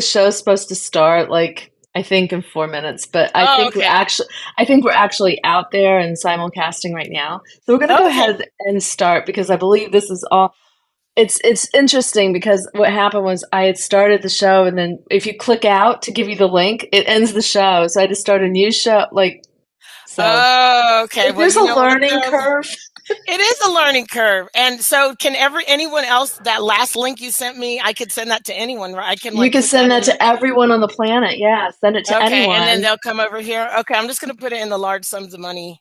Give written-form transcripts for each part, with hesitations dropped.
show's supposed to start like I think in 4 minutes, but Oh, okay. I think we're actually out there and simulcasting right now. So we're gonna go Okay. ahead and start because I believe this is all it's interesting because what happened was I had started the show and then if you click out to give you the link, it ends the show. So I had to start a new show like so Oh, okay. Well, there's you a know what, learning though? curve. It is a learning curve. And so can anyone else, that last link you sent me, I could send that to anyone, right? I can You like can put send that that in the, to everyone on the planet. Yeah, send it to okay, and then anyone. they'll come over here. Okay, I'm just gonna put it in the large sums of money,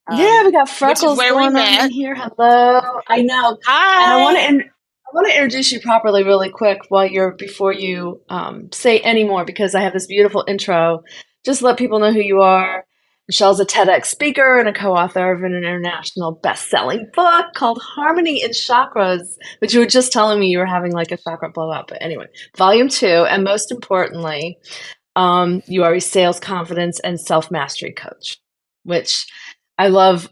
Yeah, we got which is Freckles where we going on in met. here. Hello. I know. And Hi. I want to introduce you properly really quick before you say any more because I have this beautiful intro. Just let people know who you are. Michelle's a TEDx speaker and a co-author of an international best-selling book called Harmony in Chakras, which you were just telling me you were having like a chakra blow up. But anyway, volume 2, and most importantly, you are a sales confidence and self-mastery coach, which I love.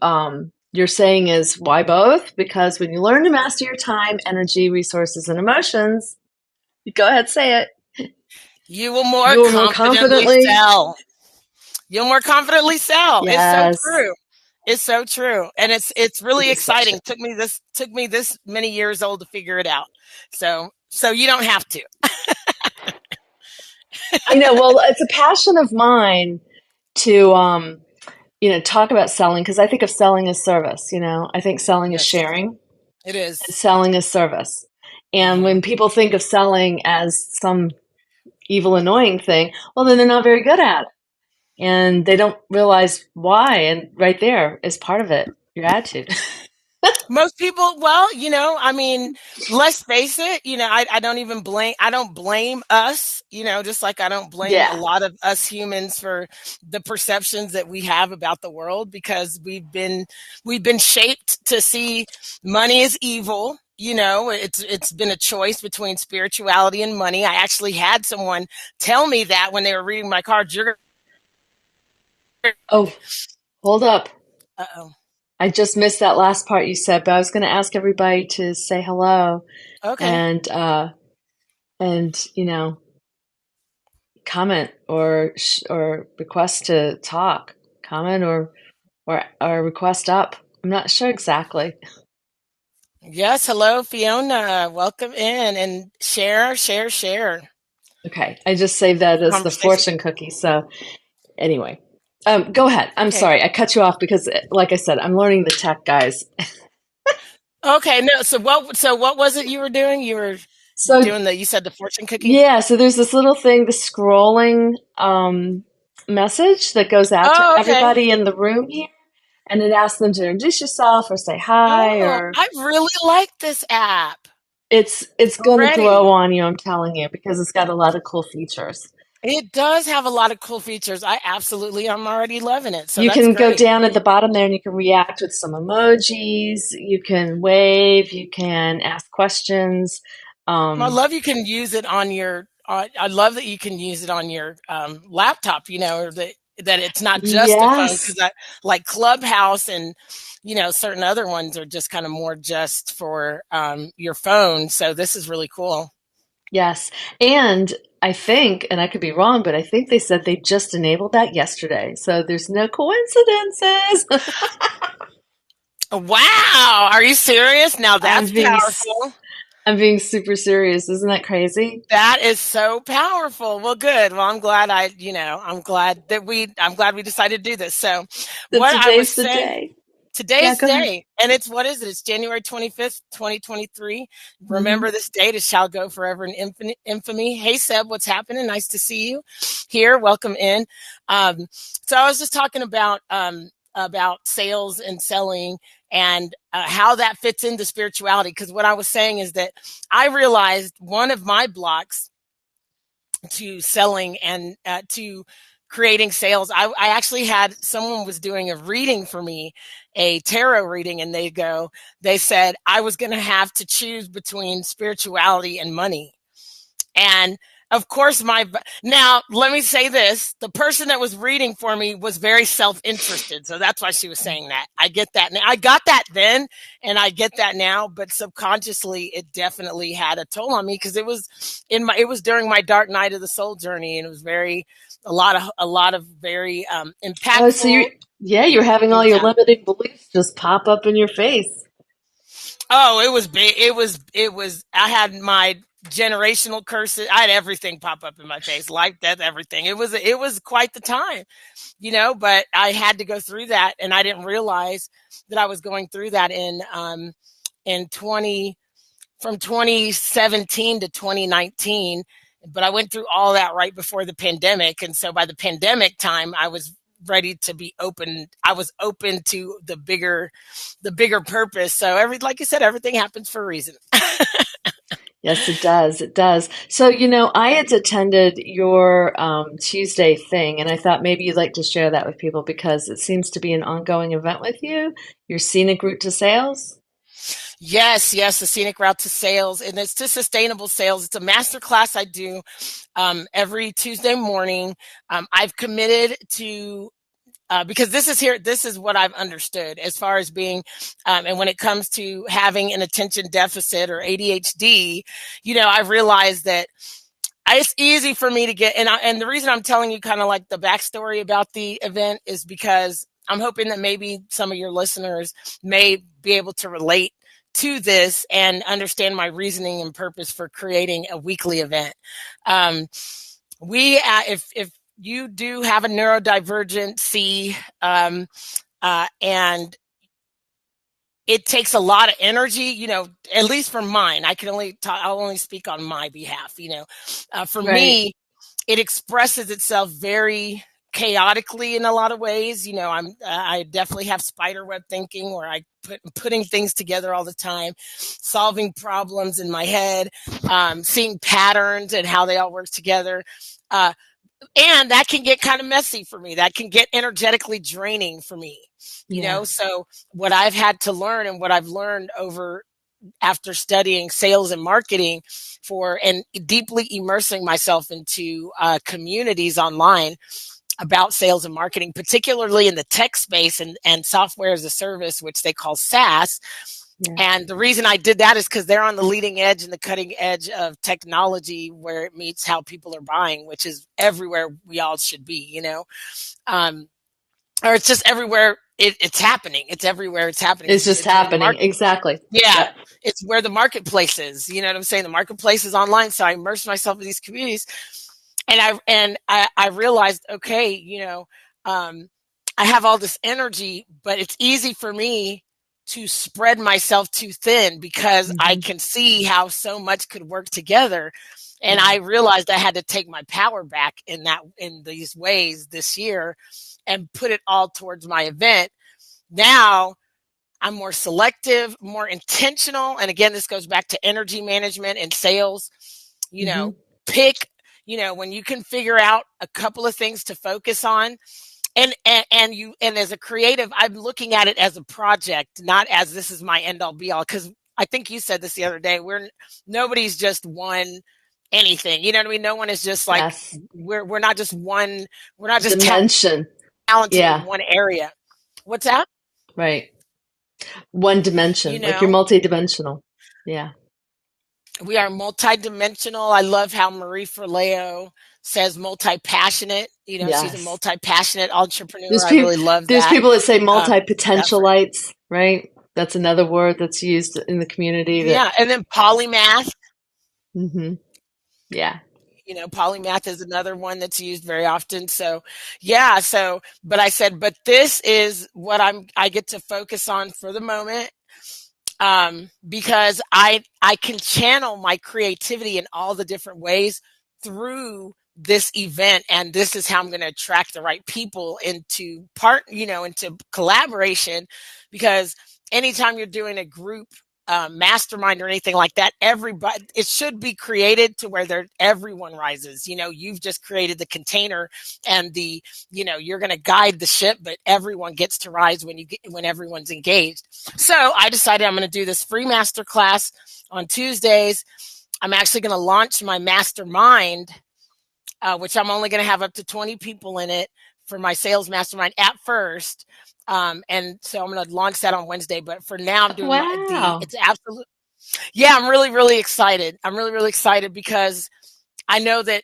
Your saying is why both? Because when you learn to master your time, energy, resources, and emotions, go ahead, say it. You will more You will more confidently confidently. sell. You'll more confidently sell. It's so Yes, true. It's so true. And it's really it's such. exciting. Took me this many years old to figure it out. So you don't have to. I know. Well, it's a passion of mine to talk about selling because I think of selling as service. I think selling is Yes, sharing it and is. selling is service. And Mhm. when people think of selling as some evil, annoying thing, well, then they're not very good at it. And they don't realize why. And right there is part of it, your attitude. Most people, well, I mean, let's face it, I don't even I don't blame us, just like I don't blame a Yeah. lot of us humans for the perceptions that we have about the world because we've been shaped to see money as evil. It's been a choice between spirituality and money. I actually had someone tell me that when they were reading my cards. Oh, hold up. Uh-oh. I just missed that last part you said, but I was going to ask everybody to say hello Okay. and, comment or request to talk. Comment or request up. I'm not sure exactly. Yes, hello, Fiona. Welcome in and share, share, share. Okay. I just saved that as the Conversation. fortune cookie. So anyway, go ahead. I'm Okay. sorry. I cut you off because, like I said, I'm learning the tech, guys. Okay. No. So what was it you were doing? You were So doing you said the fortune cookie? yeah, so there's this little thing, the scrolling message that goes out to Oh, okay. everybody in the room here, and it asks them to introduce yourself or say hi, Oh, or I really like this app it's going to grow already. on you. I'm telling you because it's got a lot of cool features. It does have a lot of cool features. I'm already loving it. So You that's can go great. down at the bottom there and you can react with some emojis. You can wave. You can ask questions. I Um, love you can use it on your. I love that you can use it on your laptop. Or that it's not just a phone yes, because I like Clubhouse and certain other ones are just kind of more just for your phone. So this is really cool. yes. And I think, and I could be wrong, but I think they said they just enabled that yesterday. So there's no coincidences. Wow, are you serious? Now I'm that's being powerful. I'm being super serious. Isn't that crazy? That is so powerful. Well, good. Well, I'm glad we decided to do this. So, That what I was today's the saying, day. Yeah, today's go ahead. day, and what is it? It's January 25th, 2023. Hmm. Remember this date, it shall go forever in infamy. Hey, Seb, what's happening? Nice to see you here. Welcome in. So I was just talking about sales and selling and how that fits into spirituality. Because what I was saying is that I realized one of my blocks to selling and to creating sales. I actually had someone was doing a reading for me, a tarot reading, and they said I was going to have to choose between spirituality and money. And Of course, now let me say this. The person that was reading for me was very self-interested. So that's why she was saying that. I get that now. I got that then and I get that now, but subconsciously it definitely had a toll on me because it was during my dark night of the soul journey, and it was a lot of very Oh, so impactful you're having all things your happening. limiting beliefs just pop up in your face. Oh, it was big. I had my generational curses. I had everything pop up in my face, life, death, everything. It was quite the time, but I had to go through that. And I didn't realize that I was going through that in 20, from 2017 to 2019. But I went through all that right before the pandemic. And so by the pandemic time, I was ready to be open. I was open to the bigger purpose. So like you said, everything happens for a reason. Yes, it does. It does. So, I had attended your Tuesday thing, and I thought maybe you'd like to share that with people because it seems to be an ongoing event with you. Your scenic route to sales. Yes, the scenic route to sales, and it's to sustainable sales. It's a master class I do every Tuesday morning. I've committed to because this is what I've understood as far as being, and when it comes to having an attention deficit or ADHD, I've realized that it's easy for me to get, and the reason I'm telling you kind of like the backstory about the event is because I'm hoping that maybe some of your listeners may be able to relate to this and understand my reasoning and purpose for creating a weekly event. If you do have a neurodivergency, and it takes a lot of energy, at least for mine. I'll only speak on my behalf, for Right. me, it expresses itself very chaotically in a lot of ways. I definitely have spider web thinking where putting things together all the time, solving problems in my head, seeing patterns and how they all work together. And that can get kind of messy for me. That can get energetically draining for me, Yeah. So what I've had to learn and what I've learned after studying sales and marketing and deeply immersing myself into communities online about sales and marketing, particularly in the tech space and software as a service, which they call SaaS. Yeah. And the reason I did that is because they're on the leading edge and the cutting edge of technology where it meets how people are buying, which is everywhere we all should be, or it's just everywhere it's happening. It's everywhere it's happening. It's just It's where the happening. market, Exactly. yeah, Yep. it's where the marketplace is. You know what I'm saying? The marketplace is online. So I immerse myself in these communities and I realized, okay, I have all this energy, but it's easy for me to spread myself too thin because I can see how so much could work together. And I realized I had to take my power back in these ways this year and put it all towards my event. Now I'm more selective, more intentional. And again, this goes back to energy management and sales, pick, when you can figure out a couple of things to focus on, and as a creative, I'm looking at it as a project, not as this is my end all be all. Because I think you said this the other day, nobody's just one anything. You know what I mean? No one is just like, Yes. we're not just one. We're not just Dimension. talented in Yeah. one area. What's that? Right. One dimension. Like you're multidimensional. Yeah. We are multidimensional. I love how Marie Forleo says multi-passionate. She's a Yes. multi-passionate entrepreneur. There's I people, really love there's that. people that say That phrase. multi-potentialites, right? That's another word that's used in the community. Yeah, and then polymath. Yeah. Polymath is another one that's used very often. So, yeah. But I said, but this is what I get to focus on for the moment. Because I can channel my creativity in all the different ways through this event, and this is how I'm going to attract the right people into into collaboration. Because anytime you're doing a group mastermind or anything like that, it should be created to where everyone rises. You've just created the container and you're going to guide the ship, but everyone gets to rise when everyone's engaged. So I decided I'm going to do this free masterclass on Tuesdays. I'm actually going to launch my mastermind, which I'm only going to have up to 20 people in it for my sales mastermind at first. And so I'm going to launch that on Wednesday. But for now, I'm doing Wow. it's absolute. Yeah, I'm really, really excited. I'm really, really excited because I know that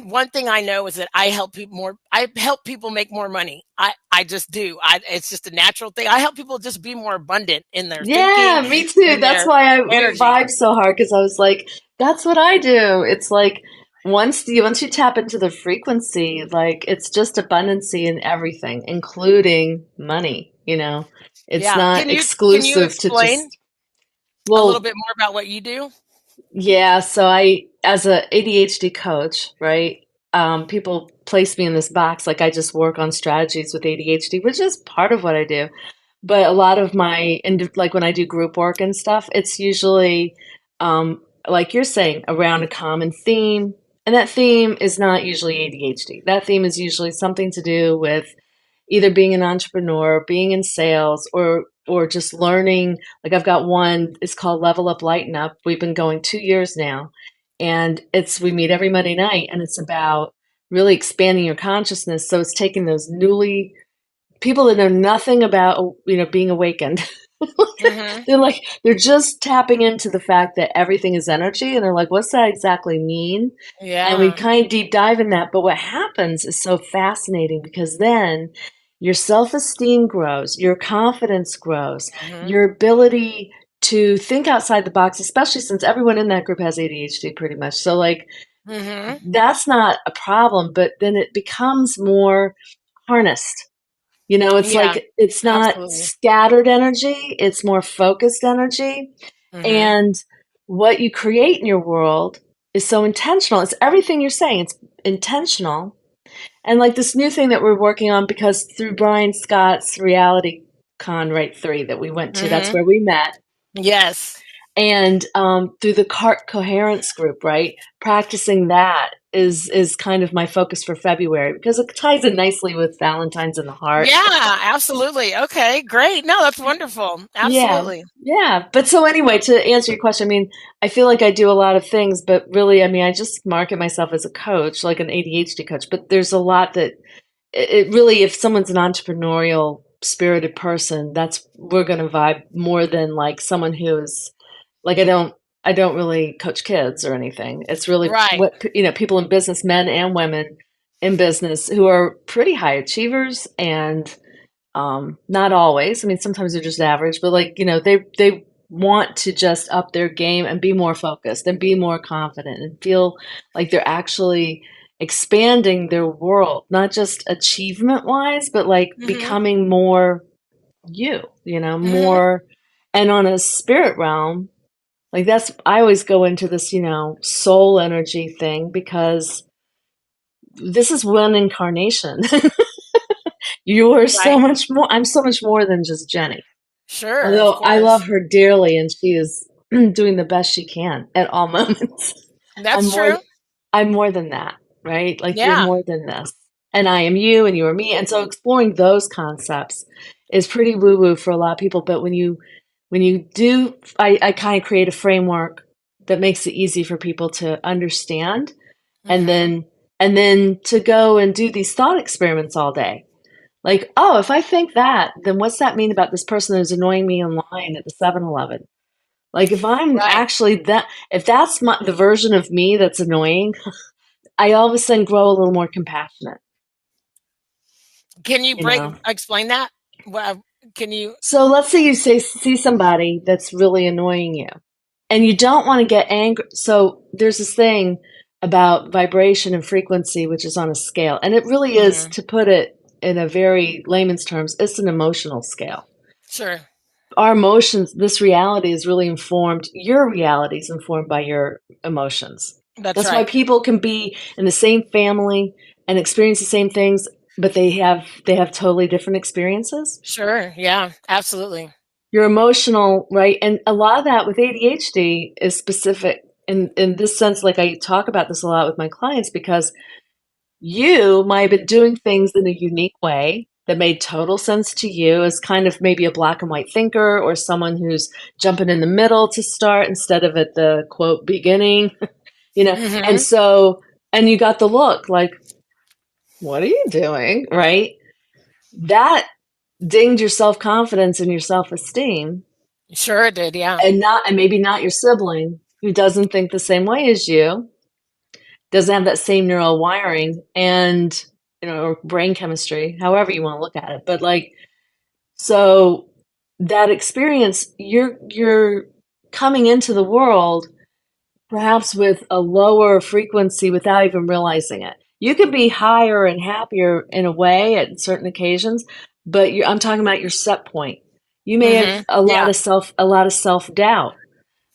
one thing I know is that I help people make more money. I just do. It's just a natural thing. I help people just be more abundant in their thinking, Yeah, me too. in That's their why we energy. vibe so hard because I was like, that's what I do. It's like once you tap into the frequency, like it's just abundancy in everything, including money, you know. It's Yeah. not Can you exclusive to explain just, a little well, bit more about what you do? yeah, so as a ADHD coach, right? People place me in this box like I just work on strategies with ADHD, which is part of what I do. But a lot of like when I do group work and stuff, it's usually, like you're saying, around a common theme. And that theme is not usually ADHD. That theme is usually something to do with either being an entrepreneur, being in sales, or just learning. Like I've got one, it's called Level Up, Lighten Up. We've been going 2 years now, and it's we meet every Monday night, and it's about really expanding your consciousness. So it's taking those newly people that know nothing about being awakened. Mm-hmm. They're just tapping into the fact that everything is energy, and they're like, what's that exactly mean? And we Yeah. kind of deep dive in that. But what happens is so fascinating because then your self-esteem grows, your confidence grows, Mm-hmm. your ability to think outside the box, especially since everyone in that group has ADHD pretty much. So like Mm-hmm. that's not a problem, but then it becomes more harnessed. It's Yeah, like it's not absolutely. scattered energy, it's more focused energy. Mm-hmm. And what you create in your world is so intentional. It's everything you're saying, it's intentional. And like this new thing that we're working on, because through Brian Scott's Reality Con, right, 3 that we went to, that's Mm-hmm. where we met. Yes. And through the Cart Coherence group, right, practicing that is kind of my focus for February because it ties in nicely with Valentine's and the heart. Yeah, absolutely. Okay, great. No, that's wonderful. Yeah, Absolutely. yeah. But so anyway, to answer your question, I mean, I feel like I do a lot of things, but really, I mean, I just market myself as a coach, like an ADHD coach. But there's a lot that it really, if someone's an entrepreneurial spirited person, that's we're going to vibe more than like someone who's like I don't really coach kids or anything. It's really Right. what people in business, men and women in business who are pretty high achievers and not always. I mean, sometimes they're just average, but like, they want to just up their game and be more focused and be more confident and feel like they're actually expanding their world, not just achievement wise, but like Mm-hmm. becoming more Mm-hmm. more. And on a spirit realm, like that's, I always go into this, soul energy thing because this is one incarnation. You are so Right. much more. I'm so much more than just Jennie. Sure, of Although I love course. her dearly and she is doing the best she can at all moments. I'm That's more true. I'm more than that, right? Like you're Yeah. more than this. And I am you and you are me. And so exploring those concepts is pretty woo-woo for a lot of people. But when you do, I kind of create a framework that makes it easy for people to understand and Mm-hmm. then to go and do these thought experiments all day. Like, oh, if I think that, then what's that mean about this person who's annoying me in line at the 7-Eleven? Like, if I'm Right. actually if that's the version of me that's annoying, I all of a sudden grow a little more compassionate, Can you you know? explain that? Well, can you? So let's say you see somebody that's really annoying you and you don't want to get angry. So there's this thing about vibration and frequency, which is on a scale. And it really is, Mm-hmm. to put it in a very layman's terms, it's an emotional scale. Sure. Our emotions, this reality is really informed, your reality is informed by your emotions. That's That's why right. people can be in the same family and experience the same things, but they have totally different experiences. Sure. Yeah, absolutely. Your emotional, right? And a lot of that with ADHD is specific in this sense. Like I talk about this a lot with my clients because you might have been doing things in a unique way. that made total sense to you as kind of maybe a black and white thinker or someone who's jumping in the middle to start instead of at the quote beginning, and Mm-hmm. so, and you got the look like, what are you doing? Right. That dinged your self-confidence and your self-esteem, Sure it did. Yeah. and maybe not your sibling who doesn't think the same way as you, doesn't have that same neural wiring and, or brain chemistry, however you want to look at it. But like, so that experience, you're coming into the world perhaps with a lower frequency without even realizing it. You could be higher and happier in a way at certain occasions, but I'm talking about your set point. You may have Mm-hmm. Yeah. a lot of self-doubt.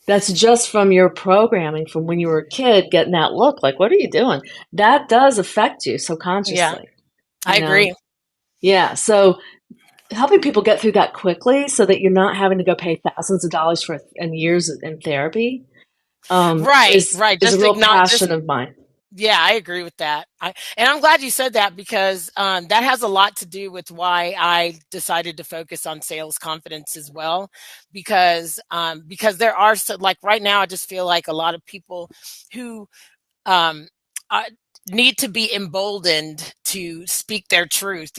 That's just from your programming from when you were a kid, getting that look like, what are you doing? That does affect you Yeah. subconsciously, I you know? agree. Yeah. So helping people get through that quickly so that you're not having to go pay thousands of dollars for and years in therapy, Right. is Right. a Just real not just passion of mine. Yeah, I agree with that. And I'm glad you said that because that has a lot to do with why I decided to focus on sales confidence as well. Because there are like right now, I just feel like a lot of people who um, uh, need to be emboldened to speak their truth.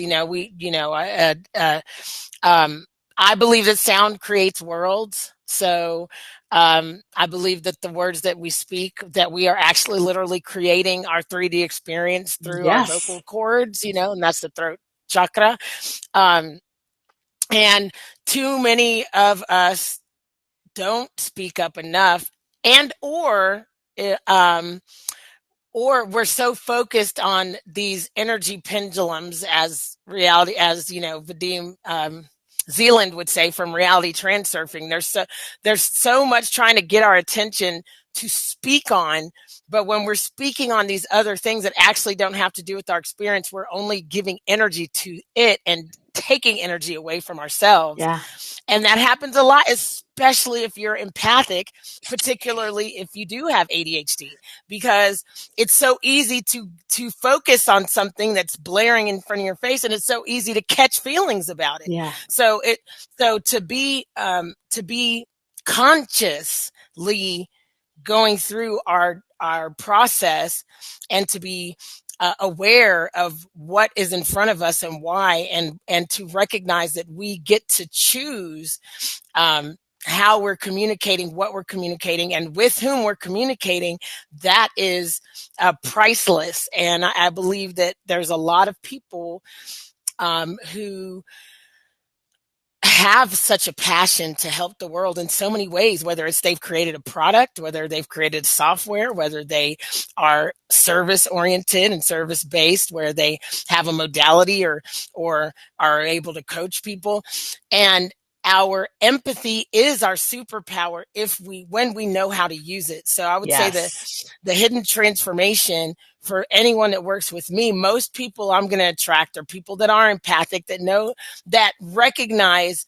Um, I believe that sound creates worlds. So I believe that the words that we speak, that we are actually literally creating our 3D experience through our Yes. vocal cords, and that's the throat chakra. Um, and too many of us don't speak up enough, and or we're so focused on these energy pendulums as reality, as Vadim Zealand would say from reality transurfing. There's so much trying to get our attention to speak on, but when we're speaking on these other things that actually don't have to do with our experience, we're only giving energy to it and taking energy away from ourselves. Yeah. And that happens a lot, especially if you're empathic, particularly if you do have ADHD, because it's so easy to focus on something that's blaring in front of your face, and it's so easy to catch feelings about it. Yeah. So to be consciously going through our process, and to be aware of what is in front of us and why, and to recognize that we get to choose how we're communicating, what we're communicating, and with whom we're communicating, that is priceless. And I believe that there's a lot of people who have such a passion to help the world in so many ways, whether it's they've created a product, whether they've created software, whether they are service oriented and service based, where they have a modality or are able to coach people. And our empathy is our superpower when we know how to use it. So I would say that Yes. the hidden transformation for anyone that works with me, most people I'm going to attract are people that are empathic, that recognize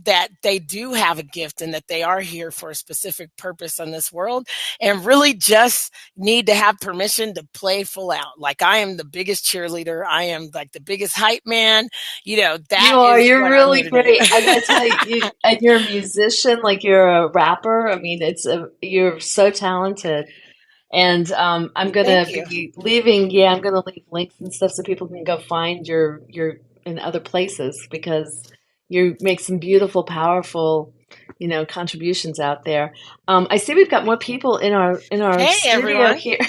that they do have a gift and that they are here for a specific purpose on this world, and really just need to have permission to play full out. Like, I am the biggest cheerleader. I am like the biggest hype man. You That are. is You're what I'm really here to great. I gotta tell you, do. and you're a musician, like you're a rapper. I mean, you're so talented. And I'm Thank gonna you. be leaving. Yeah, I'm gonna leave links and stuff so people can go find your in other places because you make some beautiful, powerful, contributions out there. I see we've got more people in our Hey, studio everyone. here.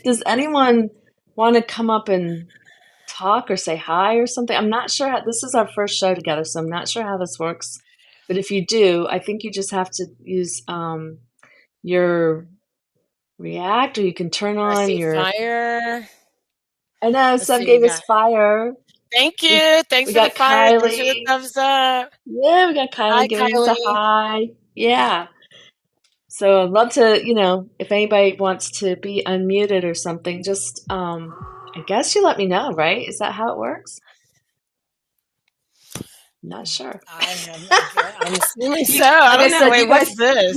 Does anyone want to come up and talk or say hi or something? I'm not sure this is our first show together, so I'm not sure how this works. But if you do, I think you just have to use your react, or you can turn I on see your. fire. I know Let's some see. We gave us got. fire. Thank We you. Thanks we for the got fire. Thanks for the Kylie. thumbs up. Yeah, we got Kylie Hi, giving us a Kylie. hi. Yeah. So I'd love to, if anybody wants to be unmuted or something, just I guess you let me know, right? Is that how it works? Not sure. I have no idea. I'm assuming You, so. I like I don't know. said, Wait, what's this?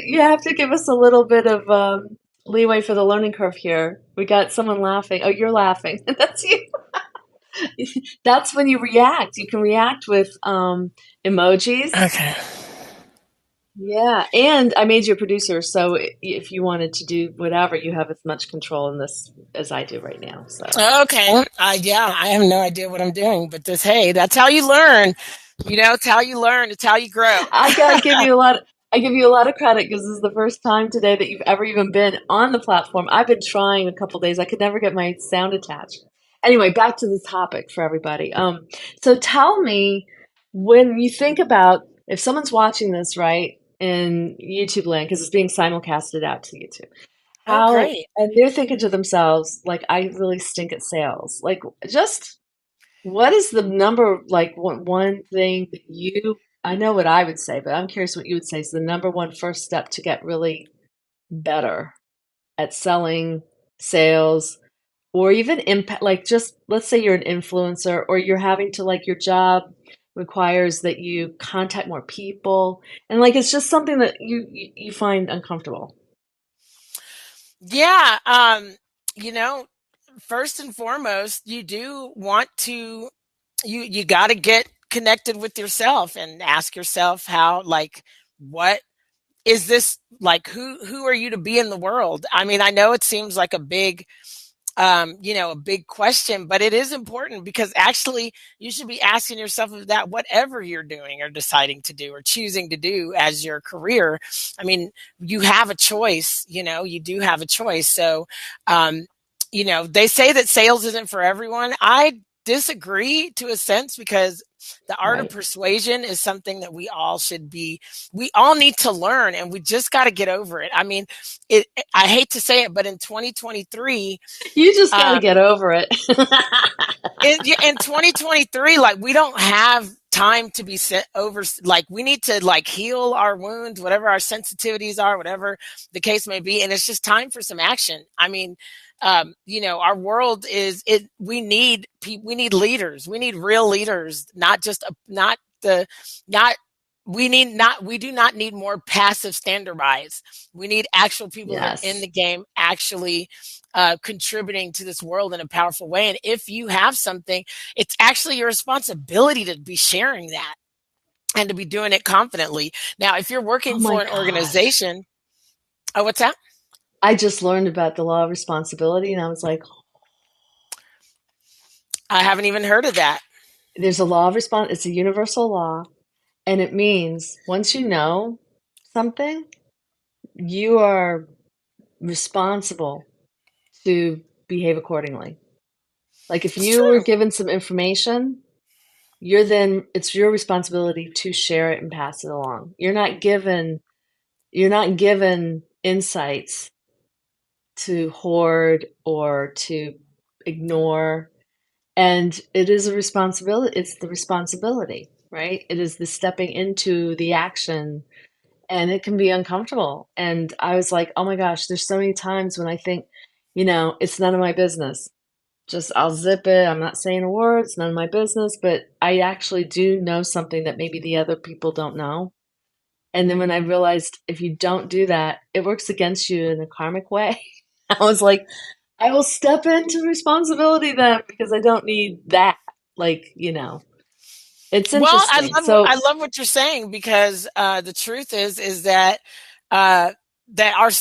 you have to give us a little bit of leeway for the learning curve here. We got someone laughing. Oh, you're laughing. That's you. That's when you react. You can react with emojis. Okay. Yeah, and I made you a producer, so if you wanted to do whatever, you have as much control in this as I do right now. So Okay. Yeah, I have no idea what I'm doing, but this, hey, that's how you learn. It's how you learn. It's how you grow. I gotta give you a lot. I give you a lot of credit because this is the first time today that you've ever even been on the platform. I've been trying a couple days. I could never get my sound attached. Anyway, back to the topic for everybody. So tell me when you think about if someone's watching this right in YouTube land because it's being simulcasted out to YouTube. Oh, How great. and they're thinking to themselves like, I really stink at sales. Like, just what is the number, like one thing that you, I know what I would say, but I'm curious what you would say is the number one first step to get really better at selling, sales, or even impact, like just let's say you're an influencer or you're having to like your job requires that you contact more people and like it's just something that you find uncomfortable. Yeah. You know, First and foremost, you do want to, you got to get connected with yourself and ask yourself how, like, what is this, like, who are you to be in the world? I mean, I know it seems like a big question, but it is important because actually you should be asking yourself of that, whatever you're doing or deciding to do or choosing to do as your career. I mean, you have a choice, you do have a choice. So, they say that sales isn't for everyone. I disagree to a sense because the art of Right. persuasion is something that we all need to learn, and we just got to get over it. I mean, I hate to say it, but in 2023, You just got to um, get over it. in 2023, like, we don't have time to be set over. Like, we need to, like, heal our wounds, whatever our sensitivities are, whatever the case may be, and it's just time for some action. I mean, our world is it. We need leaders. We need real leaders, not just not the not. We do not need more passive standardized. We need actual people that are in Yes. the game, actually contributing to this world in a powerful way. And if you have something, it's actually your responsibility to be sharing that and to be doing it confidently. Now, if you're Oh working my for an gosh. organization, oh, what's that? I just learned about the law of responsibility and I was like, I haven't even heard of that. there's a law of response. It's a universal law. And it means once you know something, you are responsible to behave accordingly. Like if It's you were true. given some information, it's your responsibility to share it and pass it along. You're not given insights to hoard or to ignore. And it is a responsibility. It's the responsibility, right? It is the stepping into the action and it can be uncomfortable. And I was like, oh my gosh, there's so many times when I think, it's none of my business. Just I'll zip it. I'm not saying a word. It's none of my business. But I actually do know something that maybe the other people don't know. And then when I realized if you don't do that, it works against you in a karmic way. I was like, I will step into responsibility then because I don't need that. Like, it's Well, interesting. I So, love what you're saying because the truth is that uh, that our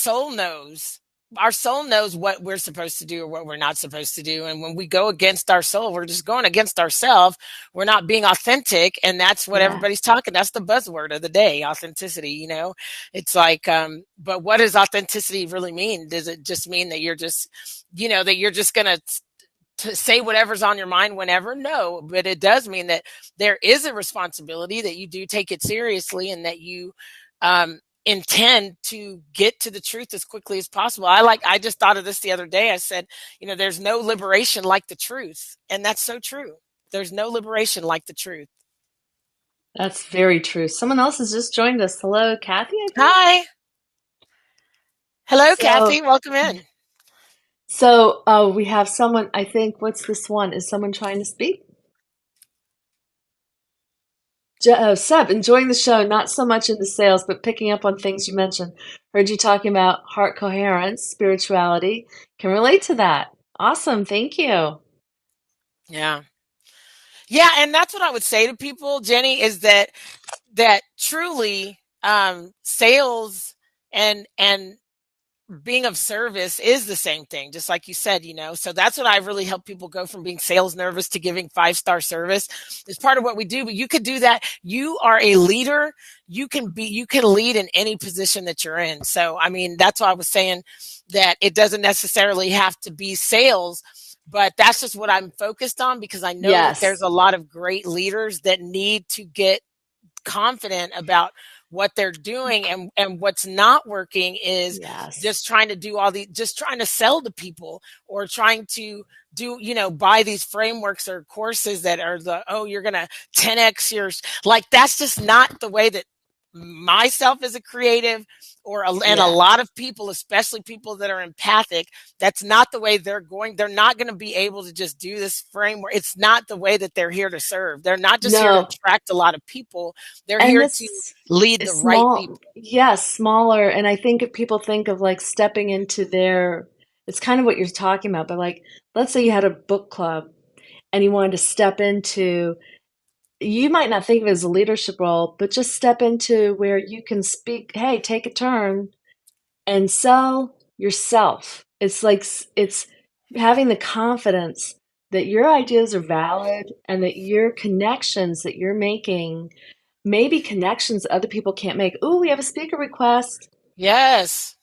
soul knows what we're supposed to do or what we're not supposed to do, and when we go against our soul, we're just going against ourselves. We're not being authentic, and that's what yeah. everybody's talking. That's the buzzword of the day: authenticity. It's like, but what does authenticity really mean? Does it just mean that that you're just gonna to say whatever's on your mind whenever? No, but it does mean that there is a responsibility, that you do take it seriously, and that you intend to get to the truth as quickly as possible. I just thought of this the other day. I said, there's no liberation like the truth, and that's so true. There's no liberation like the truth. That's very true. Someone else has just joined us. Hello, Kathy, I think. Hi. Hello, So, Kathy. Welcome in. we have someone, I think, what's this one? Is someone trying to speak? Seb, enjoying the show, not so much into sales, but picking up on things you mentioned. Heard you talking about heart coherence, spirituality. Can relate to that. Awesome. Thank you. Yeah. Yeah, and that's what I would say to people, Jennie, is that truly sales and being of service is the same thing, just like you said, so that's what I really help people go from being sales nervous to giving 5-star service. It's part of what we do, but you could do that. You are a leader. You can lead in any position that you're in. So I mean, that's why I was saying that it doesn't necessarily have to be sales, but that's just what I'm focused on, because I know that there's Yes. a lot of great leaders that need to get confident about what they're doing, and what's not working is Yes. just trying to just trying to sell to people, or trying to buy these frameworks or courses that are you're gonna 10x yours. Like, that's just not the way that myself as a creative, and a Yeah. lot of people, especially people that are empathic, that's not the way they're not going to be able to just do this framework. It's not the way that they're here to serve. They're not just here to No. attract a lot of people. They're And here to this lead the is right small. people. Yes, smaller. And I think if people think of like stepping into it's kind of what you're talking about, but like, let's say you had a book club and you wanted to step into, you might not think of it as a leadership role, but just step into where you can speak, hey, take a turn and sell yourself. It's like, it's having the confidence that your ideas are valid and that your connections that you're making, maybe connections other people can't make. Ooh, we have a speaker request. Yes.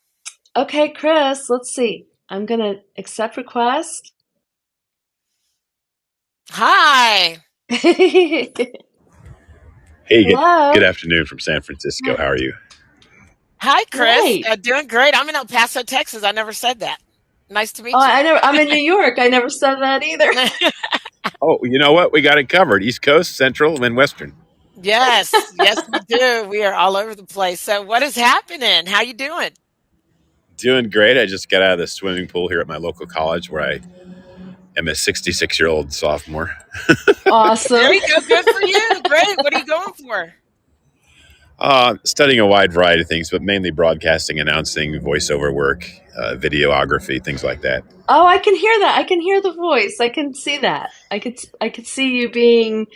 Okay, Chris, let's see. I'm going to accept request. Hi. Hey, good Hello. afternoon from San Francisco. How are you? Hi, Chris. Great. Doing great. I'm in El Paso, Texas. I never said that. Nice to Oh, meet you. I'm in New York. I never said that either. Oh, you know what? We got it covered. East Coast, Central, and Western. Yes. Yes, we do. We are all over the place. So what is happening? How you doing? Doing great. I just got out of the swimming pool here at my local college where I am a 66-year-old sophomore. There Awesome. you go. Good for you. Great. What are you going for? Studying a wide variety of things, but mainly broadcasting, announcing, voiceover work, videography, things like that. Oh, I can hear that. I can hear the voice. I can see that. I could see you being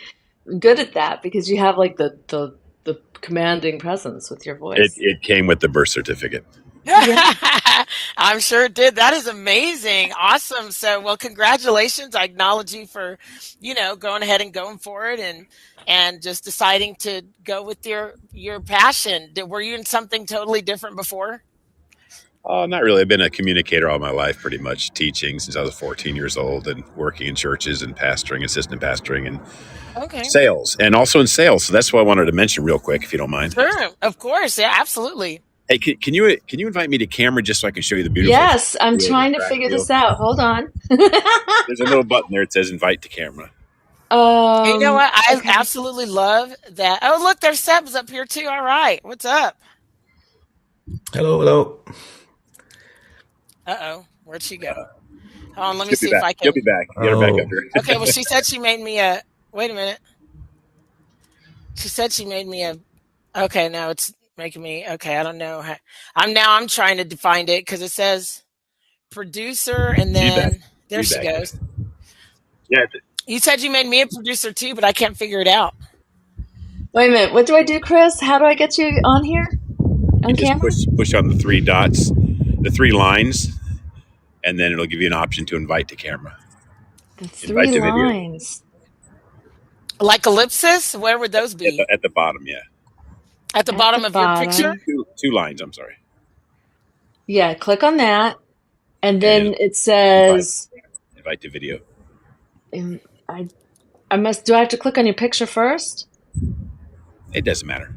good at that because you have like the commanding presence with your It, voice. it came with the birth certificate. Yeah. I'm sure it did. That is amazing. Awesome. So, well, congratulations. I acknowledge you for, going ahead and going for it, and just deciding to go with your passion. Were you in something totally different before? Not really. I've been a communicator all my life, pretty much teaching since I was 14 years old and working in churches and pastoring, assistant pastoring, and Okay. sales, and also in sales. So that's what I wanted to mention real quick, if you don't mind. Sure. Of course. Yeah, absolutely. Hey, can you invite me to camera just so I can show you the beautiful Yes, I'm view of the trying to track figure this field? out. Hold on. There's a little button there. It says invite to camera. And you know what? I Okay. absolutely love that. Oh, look, there's Seb's up here too. All right. What's up? Hello, hello. Uh-oh. Where'd she go? Hold on. Let me She'll be see if back. I You'll can. be back. Get her back up Oh, Okay. Well, here. she said she made me a. Wait a minute. She said she made me a. Okay, now it's making me. Okay, I don't know. I'm trying to find it because it says producer, and She's back. then there She's she back. goes. Yeah, You said you made me a producer too, but I can't figure it out. Wait a minute. What do I do, Chris? How do I get you on here? you On just camera? push on the three dots, the three lines, and then it'll give you an option to invite to camera, The three invite to video lines. Like ellipsis, where would those be? at the bottom. Yeah, At the At the bottom of your picture? bottom. two lines. I'm sorry, Yeah, click on that. And and it'll then it invite says, invite to video. um, I, do I have to click on your picture first? It doesn't matter.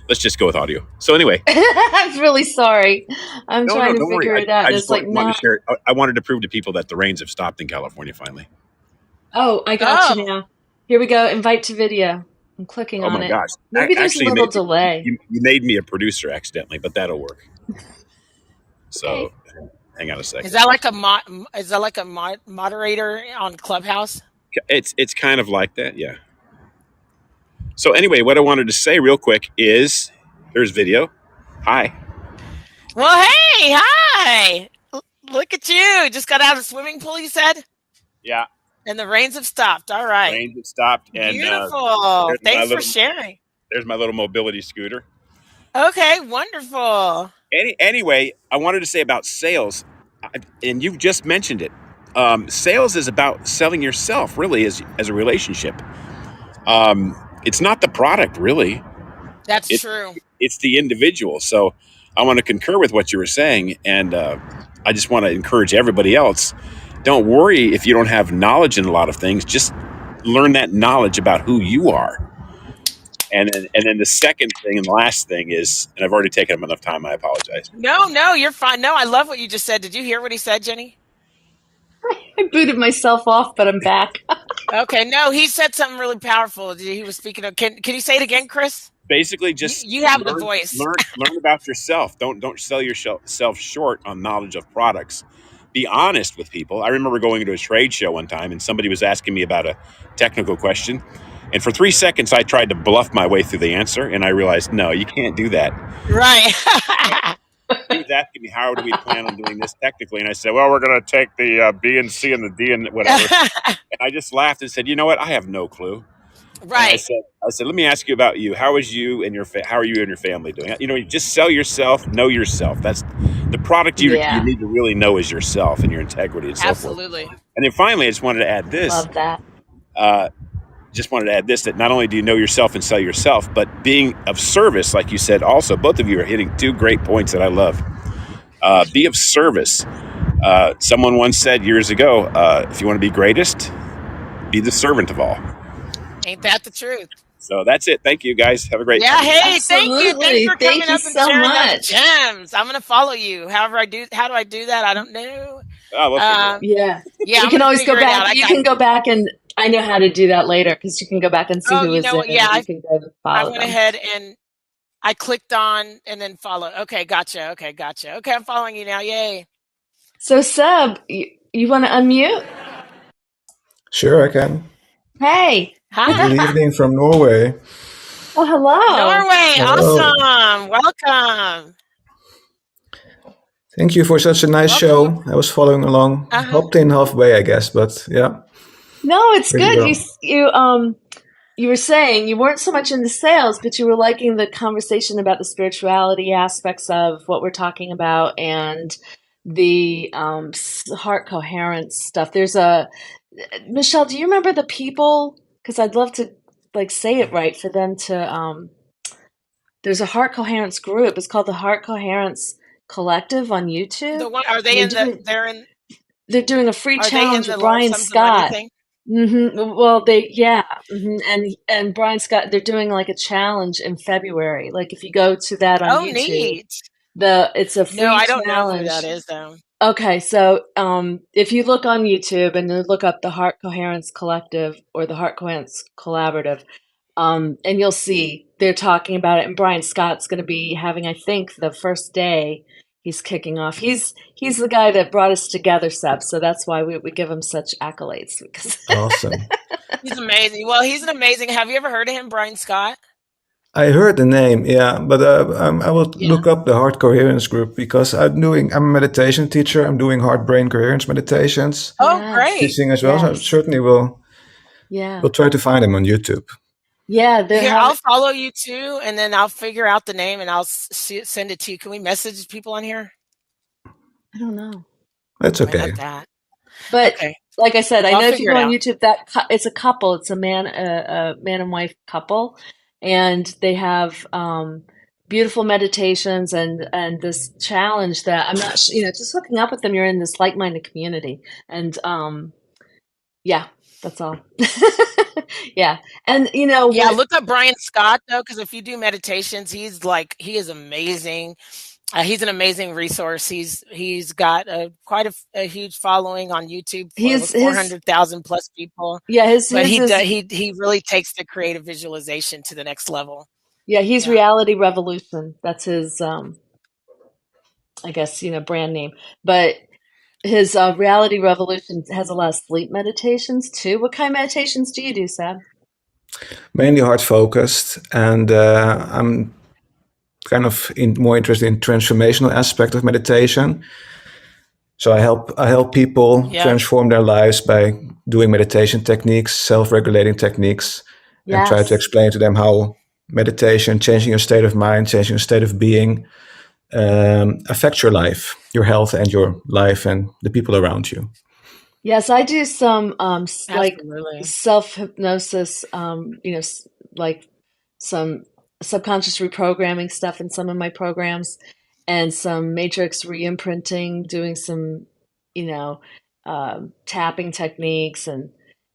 Let's just go with audio. So anyway, I'm really sorry. I'm no, trying to don't worry. figure it out. I And just it's like, wanted no. to share it. I wanted to prove to people that the rains have stopped in California finally. Oh, I got you Oh, now. Here we go. Invite to video. I'm clicking Oh on my it. gosh! Maybe there's a Actually, little delay. you made me a producer accidentally, but that'll work. Okay. So hang on a is second. that like a moderator on Clubhouse? It's kind of like that, yeah. So anyway, what I wanted to say real quick is here's video. Hi. Well, hey, hi. Look at you. Just got out of the swimming pool, you said? Yeah. And the rains have stopped. All right. Rains have stopped. And beautiful. Thanks for sharing. There's my little mobility scooter. Okay, wonderful. Anyway, I wanted to say about sales, and you just mentioned it. Sales is about selling yourself, really, as a relationship. It's not the product, really. That's true. It's the individual. So I want to concur with what you were saying, and I just want to encourage everybody else. Don't worry if you don't have knowledge in a lot of things. Just learn that knowledge about who you are. And then the second thing and the last thing is, and I've already taken up enough time, I apologize. No, you're fine. No, I love what you just said. Did you hear what he said, Jennie? I booted myself off, but I'm back. Okay, no, he said something really powerful. He was speaking of, can you say it again, Chris? Basically, just you have the voice. Learn about yourself. Don't sell yourself short on knowledge of products. Be honest with people. I remember going to a trade show one time, and somebody was asking me about a technical question. And for 3 seconds, I tried to bluff my way through the answer, and I realized, no, you can't do that. Right. He was asking me, how do we plan on doing this technically? And I said, well, we're going to take the B and C and the D and whatever. And I just laughed and said, you know what? I have no clue. Right. And I said, let me ask you about you. How are you and your family doing? You know, just sell yourself, know yourself. That's the product you need to really know is yourself and your integrity and so forth. Absolutely. And then finally, I just wanted to add this. Love that. That not only do you know yourself and sell yourself, but being of service, like you said, also, both of you are hitting 2 great points that I love. Be of service. Someone once said years ago, if you want to be greatest, be the servant of all. Ain't that the truth? So that's it. Thank you, guys. Have a great time. Hey, absolutely. Thank you. Thanks for coming up and sharing those gems. I'm going to follow you. How do I do that? I don't know. Yeah. You can always go back. You can go back and I know how to do that later because you can go back and see who is in it. Yeah, you can go follow I went ahead and I clicked on and then follow. Okay, gotcha. Okay, I'm following you now. Yay. So Seb, you want to unmute? Sure, I can. Hey. Hi. Good evening from Norway. Oh, hello. Norway. Hello. Awesome. Welcome. Thank you for such a nice show. I was following along. Hopped in halfway, I guess, but yeah. No, it's good. You were saying you weren't so much into sales, but you were liking the conversation about the spirituality aspects of what we're talking about and the heart coherence stuff. Michelle, do you remember the people? Because I'd love to say it right for them to. There's a heart coherence group. It's called the Heart Coherence Collective on YouTube. Are they They're doing a free challenge with Brian Scott. Well, and Brian Scott, they're doing like a challenge in February. Like if you go to that on YouTube, neat. It's a free challenge. I don't know who that is though. Okay, so if you look on YouTube and you look up the Heart Coherence Collective or the Heart Coherence Collaborative, and you'll see they're talking about it. And Brian Scott's going to be having, I think, the first day he's kicking off. He's the guy that brought us together, Seb. So that's why we give him such accolades. Awesome. He's amazing. Well, he's an amazing. Have you ever heard of him, Brian Scott? I heard the name, yeah, but I will look up the Heart Coherence group because I'm a meditation teacher. I'm doing heart-brain coherence meditations. Oh, great! Teaching as well. Yes. So I certainly will. Yeah, we'll try to find them on YouTube. Yeah, I'll follow you too, and then I'll figure out the name and I'll send it to you. Can we message people on here? I don't know. That's okay. But like I said, I know if you go on YouTube, that it's a couple. It's a man and wife couple. And they have beautiful meditations and this challenge that I'm not, just hooking up with them. You're in this like-minded community, and that's all. Yeah, and look up Brian Scott though, because if you do meditations, he is amazing. He's an amazing resource. He's got quite a huge following on YouTube. 400,000 plus people. Yeah, he really takes the creative visualization to the next level. Yeah, he's Reality Revolution. That's his, I guess brand name. But his Reality Revolution has a lot of sleep meditations too. What kind of meditations do you do, Seb? Mainly heart focused, and I'm kind of more interested in transformational aspect of meditation. So I help people transform their lives by doing meditation techniques, self-regulating techniques, and try to explain to them how meditation, changing your state of mind, changing your state of being, affects your life, your health, and your life, and the people around you. Yes, I do some like self hypnosis, like some subconscious reprogramming stuff in some of my programs, and some matrix re-imprinting, doing some, tapping techniques,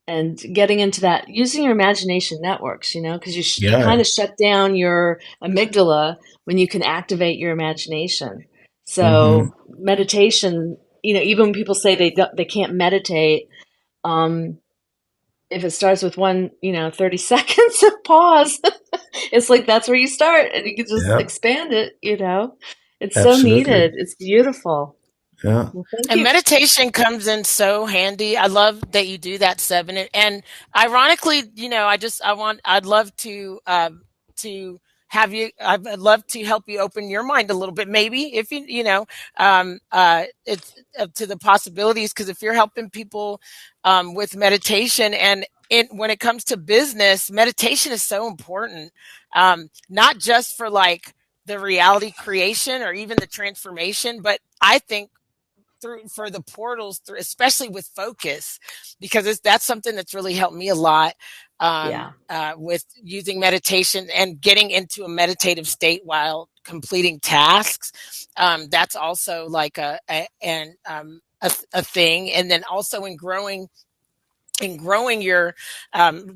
and getting into that, using your imagination networks, because you kind of shut down your amygdala when you can activate your imagination. So meditation, even when people say they can't meditate, if it starts with 30 seconds of pause, it's like that's where you start, and you can just expand it. It's so needed. It's beautiful. Yeah. Well, thank and you. Meditation comes in so handy. I love that you do that, Seb. And ironically, I'd love to have you. I'd love to help you open your mind a little bit, maybe if it's to the possibilities. Because if you're helping people with meditation, and when it comes to business, meditation is so important. Not just for like the reality creation or even the transformation, but I think for the portals, especially with focus, because that's something that's really helped me a lot with using meditation and getting into a meditative state while completing tasks. That's also like a thing. And then also in growing your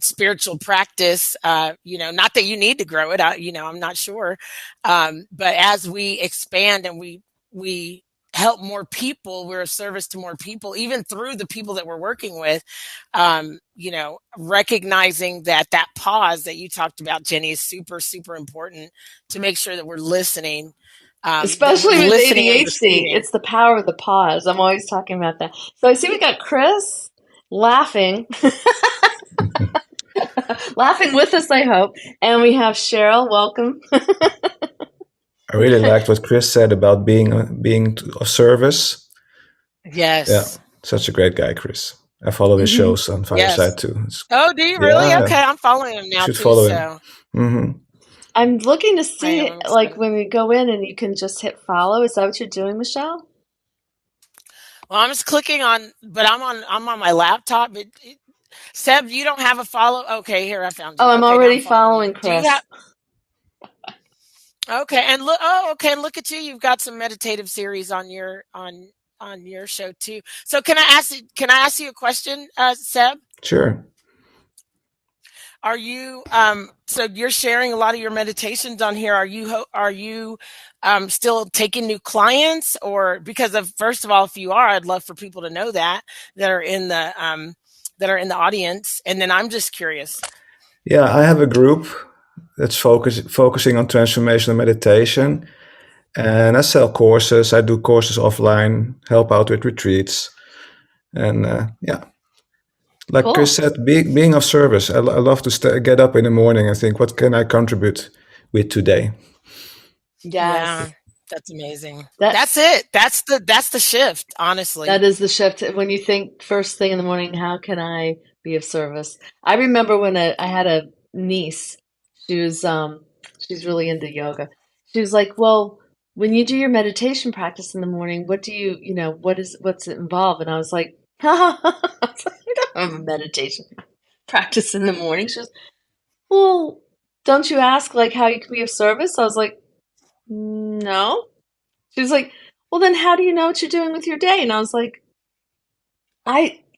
spiritual practice, not that you need to grow it, I'm not sure. But as we expand and we help more people, we're a service to more people, even through the people that we're working with, recognizing that pause that you talked about, Jennie, is super, super important to make sure that we're listening. Especially with ADHD, it's the power of the pause. I'm always talking about that. So I see we got Chris laughing laughing with us, I hope, and we have Cheryl. Welcome. I really liked what Chris said about being of service. Yes. Yeah, such a great guy, Chris. I follow his shows on Fireside too. Oh, do you really? Okay, I'm following him now. You should follow him. I'm looking to see, like, when we go in and you can just hit follow. Is that what you're doing, Michelle? Well, I'm just clicking on, but I'm on my laptop. Seb, you don't have a follow? Okay, here I found you. Oh, I'm already following Chris. Okay, and look. Oh, okay, and look at you. You've got some meditative series on your show too. So can I ask you a question, Seb? Sure. Are you so you're sharing a lot of your meditations on here? Are you still taking new clients, or first of all, if you are, I'd love for people to know that are in the audience, and then I'm just curious. Yeah, I have a group that's focusing on transformational meditation, and I sell courses. I do courses offline, help out with retreats, and like cool. Chris said, being of service. I love to get up in the morning and think, what can I contribute with today? Yes. Yeah, that's amazing. That's it. That's the shift, honestly. That is the shift. When you think first thing in the morning, how can I be of service? I remember when I had a niece. She was she's really into yoga. She was like, well, when you do your meditation practice in the morning, what do you, what's it involved? And I was like, I don't have a meditation practice in the morning. She goes, well, don't you ask like how you can be of service? I was like, no. She was like, well, then how do you know what you're doing with your day? And I was like,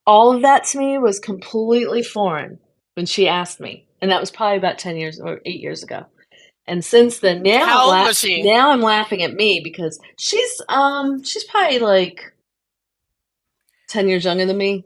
all of that to me was completely foreign when she asked me. And that was probably about 10 years or 8 years ago. And since then, now how old was she? Now I'm laughing at me because she's probably like 10 years younger than me.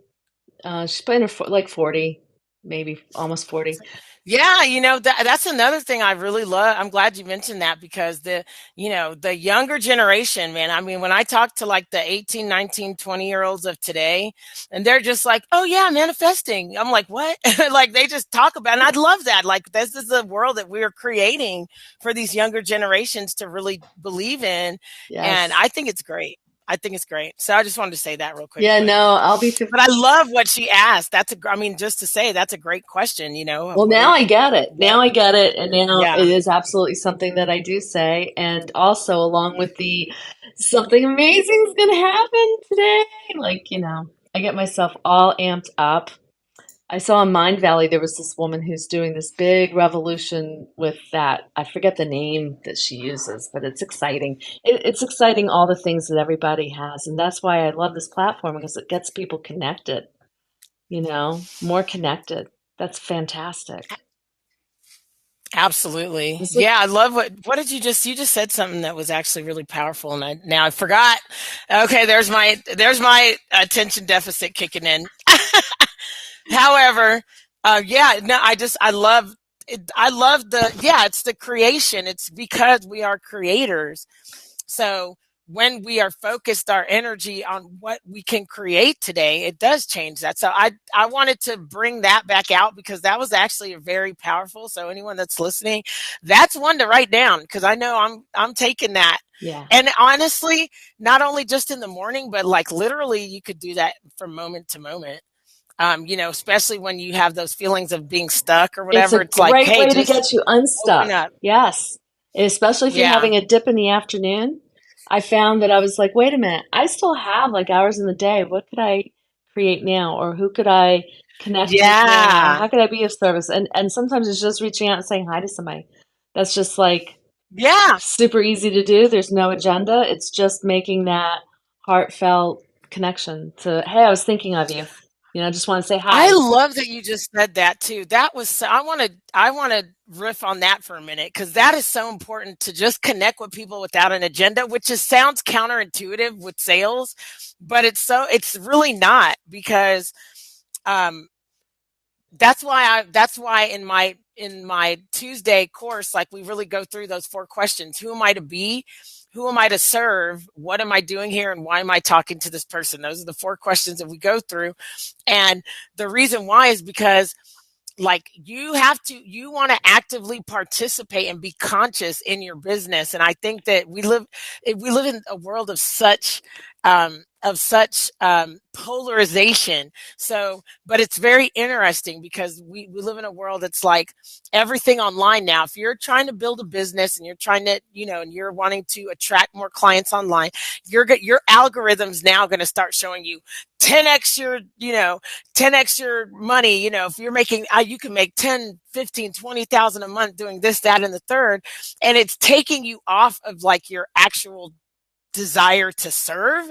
She's probably in her, like 40, maybe almost 40. Yeah, that's another thing I really love. I'm glad you mentioned that because the younger generation, man, I mean, when I talk to like the 18, 19, 20-year-olds of today, and they're just like, oh yeah, manifesting. I'm like, what? Like they just talk about it. And I love that. Like this is the world that we're creating for these younger generations to really believe in. Yes. And I think it's great. I think it's great. So I just wanted to say that real quick. Yeah, no, I'll be too. But I love what she asked. I mean, just to say that's a great question, of Well, now I get it. what, Now I get it. And now yeah. it is absolutely something that I do say. And also, along with the something amazing is going to happen today. Like, I get myself all amped up. I saw in Mind Valley there was this woman who's doing this big revolution with that. I forget the name that she uses, but it's exciting. It's exciting all the things that everybody has. And that's why I love this platform because it gets people connected, more connected. That's fantastic. Absolutely. This Yeah, I love what did you just said something that was actually really powerful, and I forgot. Okay, there's my attention deficit kicking in. However, yeah, no, I love it's the creation. It's because we are creators. So when we are focused our energy on what we can create today, it does change that. So I wanted to bring that back out because that was actually very powerful. So anyone that's listening, that's one to write down because I know I'm taking that. Yeah. And honestly, not only just in the morning, but like literally you could do that from moment to moment. Especially when you have those feelings of being stuck or whatever. It's a It's like, great hey, way to just get you open unstuck. up. Yes. Especially if you're Yeah. having a dip in the afternoon. I found that I was like, wait a minute, I still have like hours in the day. What could I create now? Or who could I connect with now? How Yeah. could I be of service? And sometimes it's just reaching out and saying hi to somebody. That's just like Yeah. super easy to do. There's no agenda. It's just making that heartfelt connection to, hey, I was thinking of you. I just want to say I hi. love that you just said that too. That was so, I want to riff on that for a minute because that is so important to just connect with people without an agenda, which just sounds counterintuitive with sales, but it's really not because um that's why in my Tuesday course, like we really go through those 4 questions. Who am I to be? Who am I to serve? What am I doing here? And why am I talking to this person? Those are the 4 questions that we go through. And the reason why is because like you want to actively participate and be conscious in your business. And I think that we live in a world of such polarization. So, but it's very interesting because we live in a world that's like everything online now. If you're trying to build a business and you're trying to, and you're wanting to attract more clients online, your algorithm's now going to start showing you 10x your, 10x your money. If you're making, you can make 10, 15, 20,000 a month doing this, that, and the third. And it's taking you off of like your actual desire to serve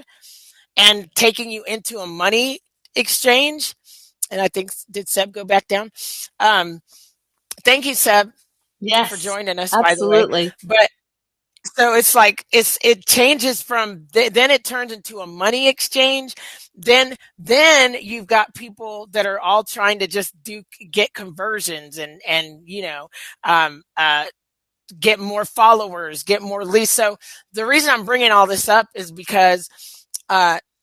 and taking you into a money exchange. And I think, did Seb go back down? Thank you, Seb, Yes, for joining us, absolutely. by the way. But so it's like it changes from then it turns into a money exchange. Then you've got people that are all trying to just get conversions and get more followers, get more leads. So the reason I'm bringing all this up is because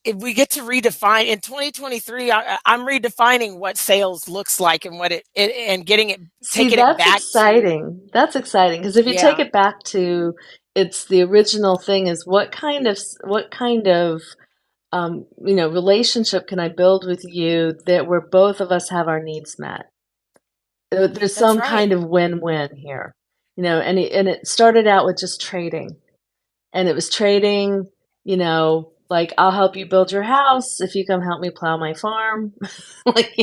if we get to redefine in 2023, I'm redefining what sales looks like and what it and getting it, taking it back exciting. That's exciting because if you take Yeah. it back to it's the original thing is what kind of relationship can I build with you that where both of us have our needs met? There's That's some right. kind of win-win here, and it started out with just trading, and it was trading, like I'll help you build your house if you come help me plow my farm, like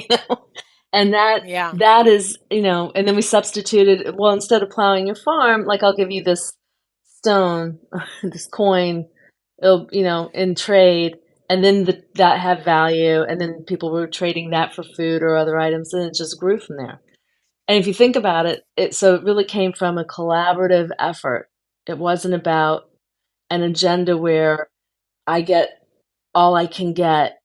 and Yeah. that is, and then we substituted, well, instead of plowing your farm, like I'll give you this stone, this coin, it'll, in trade, and then that had value, and then people were trading that for food or other items, and it just grew from there. And if you think about it, so it really came from a collaborative effort. It wasn't about an agenda where I get all I can get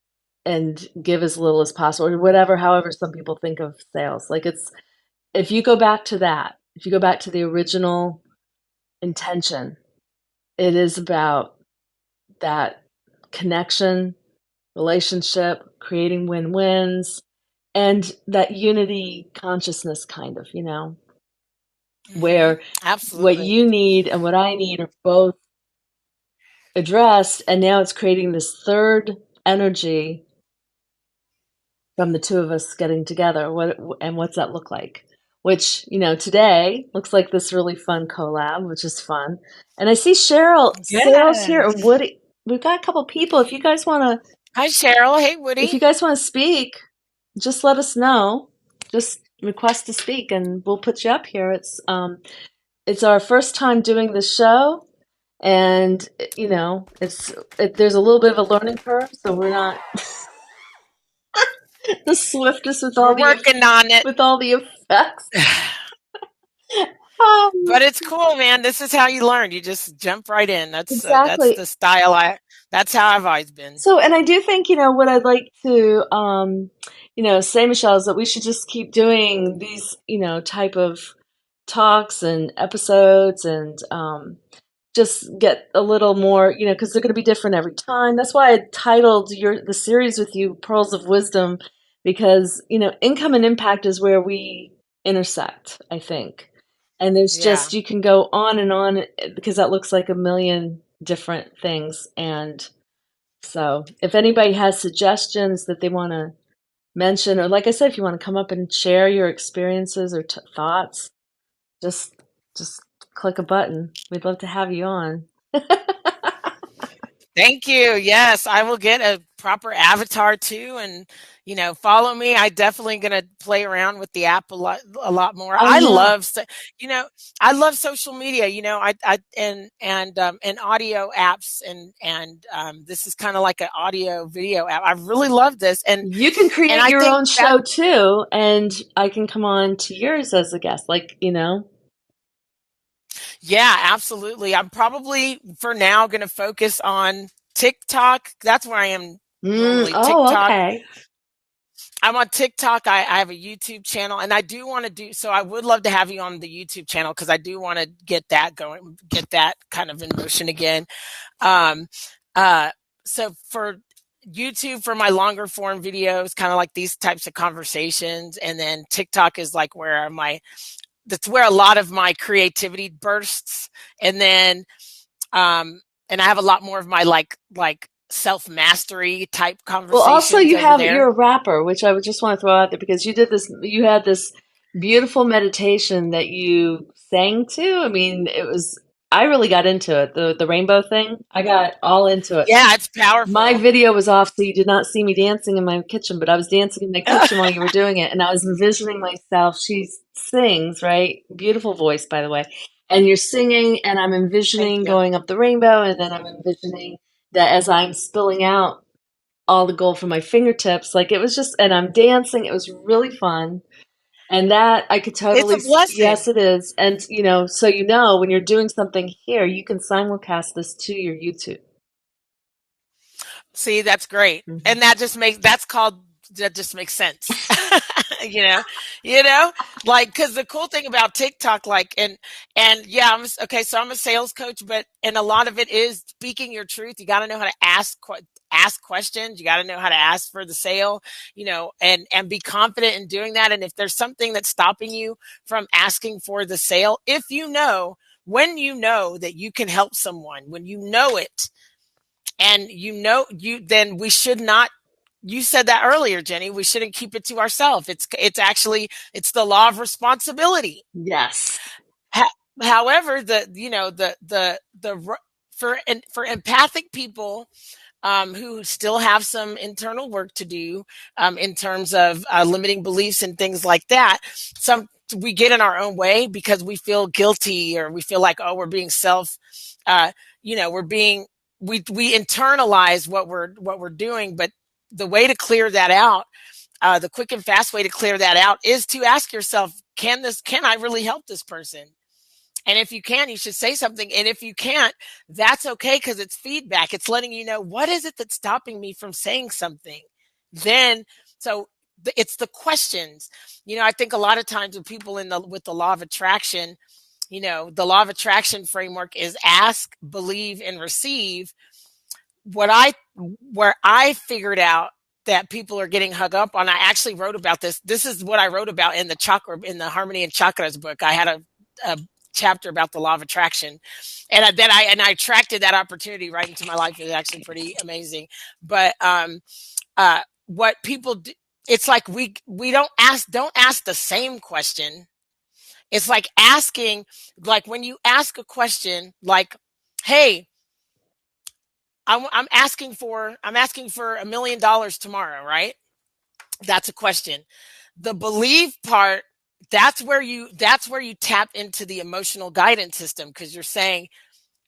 and give as little as possible or whatever, however some people think of sales. Like if you go back to that, if you go back to the original intention, it is about that connection, relationship, creating win-wins, and that unity consciousness kind of, where what Absolutely. you need and what I need are both addressed, and now it's creating this third energy from the two of us getting together. What's that look like? Which, today looks like this really fun collab, which is fun. And I see Cheryl's here, Yes. and Woody. We've got a couple people. If you guys want to, Hi, Cheryl. Hey, if Woody. you guys want to speak, just let us know. Just request to speak, and we'll put you up here. It's our first time doing this show, and there's a little bit of a learning curve, so we're not the swiftest with We're working on it. all the effects. But it's cool, man. This is how you learn. You just jump right in. That's Exactly. the style that's how I've always been. So, and I do think, what I'd like to, say, Michelle, is that we should just keep doing these, type of talks and episodes, and just get a little more, because they're going to be different every time. That's why I titled the series with you Pearls of Wisdom, because, income and impact is where we intersect, I think. And there's just, you can go on, because that looks like a million different things. And so if anybody has suggestions that they want to mention, or like I said, if you want to come up and share your experiences or thoughts, just click a button. We'd love to have you on. Thank you. Yes, I will get a proper avatar too, and follow me. I definitely gonna play around with the app a lot more. I love social media. And audio apps, and this is kind of like an audio video app. I really love this, and you can create your own show too, and I can come on to yours as a guest, Yeah, absolutely. I'm probably for now going to focus on TikTok. That's where I am normally. TikTok. Okay. I'm on TikTok. I have a YouTube channel, and I do want to do so. I would love to have you on the YouTube channel, because I do want to get that going, get that kind of in motion again. So for YouTube, for my longer form videos, kind of like these types of conversations, and then TikTok is like that's where a lot of my creativity bursts. And then, and I have a lot more of my like self-mastery type conversations. Well, also you're a rapper, which I would just want to throw out there, because you had this beautiful meditation that you sang to. I mean, I really got into it. The rainbow thing, I got all into it. Yeah, it's powerful. My video was off, so you did not see me dancing in my kitchen, but I was dancing in my kitchen while you were doing it. And I was envisioning myself. She sings, right? Beautiful voice, by the way. And you're singing, and I'm envisioning going up the rainbow. And then I'm envisioning that as I'm spilling out all the gold from my fingertips, like it was just, and I'm dancing. It was really fun. And that I could totally, it's a blessing. Yes, it is. And, so when you're doing something here, you can simulcast this to your YouTube. See, that's great. Mm-hmm. And that just makes sense. Like, cause the cool thing about TikTok, like, and yeah, so I'm a sales coach, and a lot of it is speaking your truth. You got to know how to ask questions. You got to know how to ask for the sale, and be confident in doing that. And if there's something that's stopping you from asking for the sale, when you know that you can help someone, when you know it, and then we should not. You said that earlier, Jenny. We shouldn't keep it to ourselves. It's the law of responsibility. Yes. However, for empathic people, who still have some internal work to do, in terms of limiting beliefs and things like that, we get in our own way because we feel guilty, or we feel like, we're being we internalize what we're doing. But the way to clear that out, the quick and fast way to clear that out, is to ask yourself, can I really help this person? And if you can, you should say something. And if you can't, that's okay, because it's feedback. It's letting you know, what is it that's stopping me from saying something? It's the questions. I think a lot of times with people with the law of attraction, the law of attraction framework is ask, believe, and receive. Where I figured out that people are getting hung up on, I actually wrote about this. This is what I wrote about in the Harmony and Chakras book. I had chapter about the law of attraction. And I attracted that opportunity right into my life. It was actually pretty amazing. But what people do, it's like we don't ask the same question. It's like asking, like when you ask a question, like, hey, I'm asking for $1 million tomorrow, right? That's a question. The belief part, that's where you tap into the emotional guidance system, because you're saying,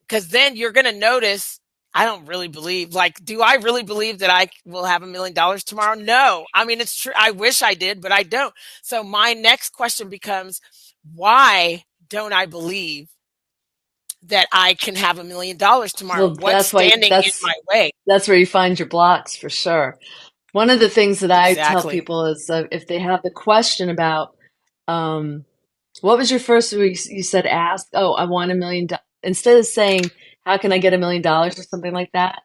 because then you're going to notice, I don't really believe, like, do I really believe that I will have $1 million tomorrow? No. I mean, it's true. I wish I did, but I don't. So my next question becomes, why don't I believe that I can have $1 million tomorrow? Well, What's standing in my way? That's where you find your blocks for sure. One of the things that I tell Exactly. people is if they have the question about, what was your first, you said ask, oh, I want $1 million. Instead of saying, how can I get $1 million or something like that?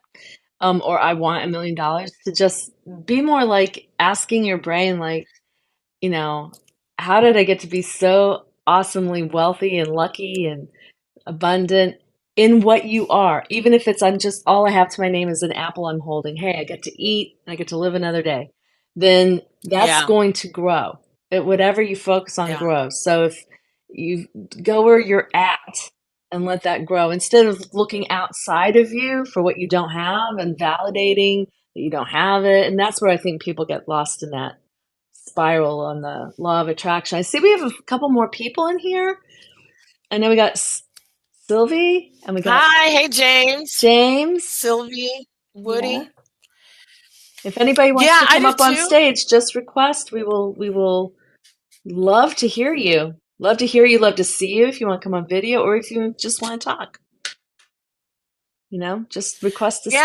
Or I want $1 million, to just be more like asking your brain, like, you know, how did I get to be so awesomely wealthy and lucky and abundant in what you are? Even if it's, I'm just, all I have to my name is an apple I'm holding. Hey, I get to eat and I get to live another day. Then that's going to grow. Whatever you focus on grows. So if you go where you're at and let that grow, instead of looking outside of you for what you don't have and validating that you don't have it. And that's where I think people get lost in that spiral on the law of attraction. I see we have a couple more people in here. I know we got Sylvie and we got hey James, Sylvie, Woody. Yeah. If anybody wants to come up on stage, just request. We will love to hear you. Love to hear you. Love to see you if you want to come on video, or if you just want to talk. Just request to speak.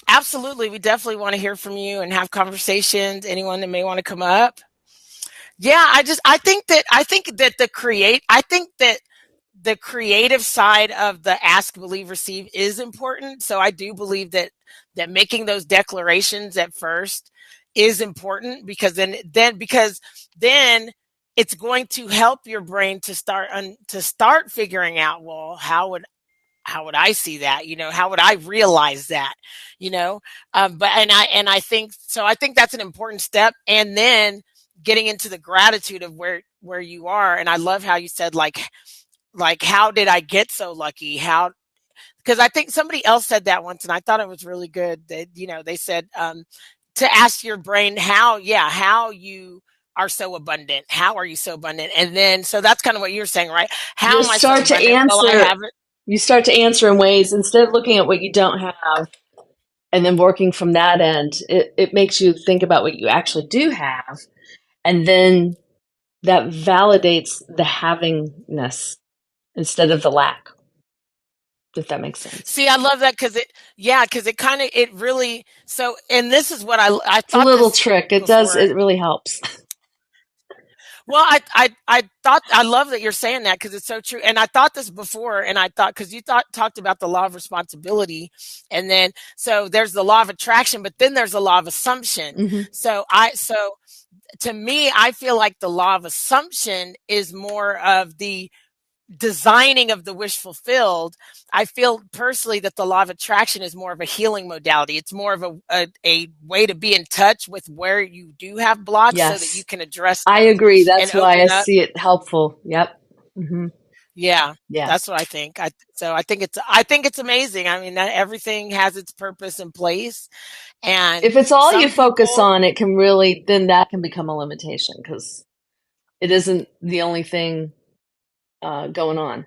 Absolutely. We definitely want to hear from you and have conversations. Anyone that may want to come up. Yeah, I think that the creative side of the ask, believe, receive is important. So I do believe that making those declarations at first is important, because then it's going to help your brain to start figuring out, well, how would I see that? How would I realize that? I think that's an important step. And then getting into the gratitude of where you are. And I love how you said, like, how did I get so lucky? Because I think somebody else said that once, and I thought it was really good. That, they said, to ask your brain how you are so abundant. How are you so abundant? And then, so that's kind of what you're saying, right? How am I so abundant? Well, I have it. You start to answer in ways, instead of looking at what you don't have and then working from that end, it makes you think about what you actually do have. And then that validates the havingness instead of the lack, if that makes sense. See, I love that, because it really, so, and this is what I thought. It's a little trick. It really helps. Well, I love that you're saying that, because it's so true. And I thought this before, and I thought, because you talked about the law of responsibility, and then, so there's the law of attraction, but then there's the law of assumption. Mm-hmm. So to me, I feel like the law of assumption is more of the designing of the wish fulfilled. I feel personally that the law of attraction is more of a healing modality. It's more of a way to be in touch with where you do have blocks, so that you can address them. I agree. That's why I see it helpful. Yep. Mm-hmm. Yeah. That's what I think. I think it's amazing. I mean, everything has its purpose and place. And if it's all you focus on, it can really, then that can become a limitation, because it isn't the only thing going on.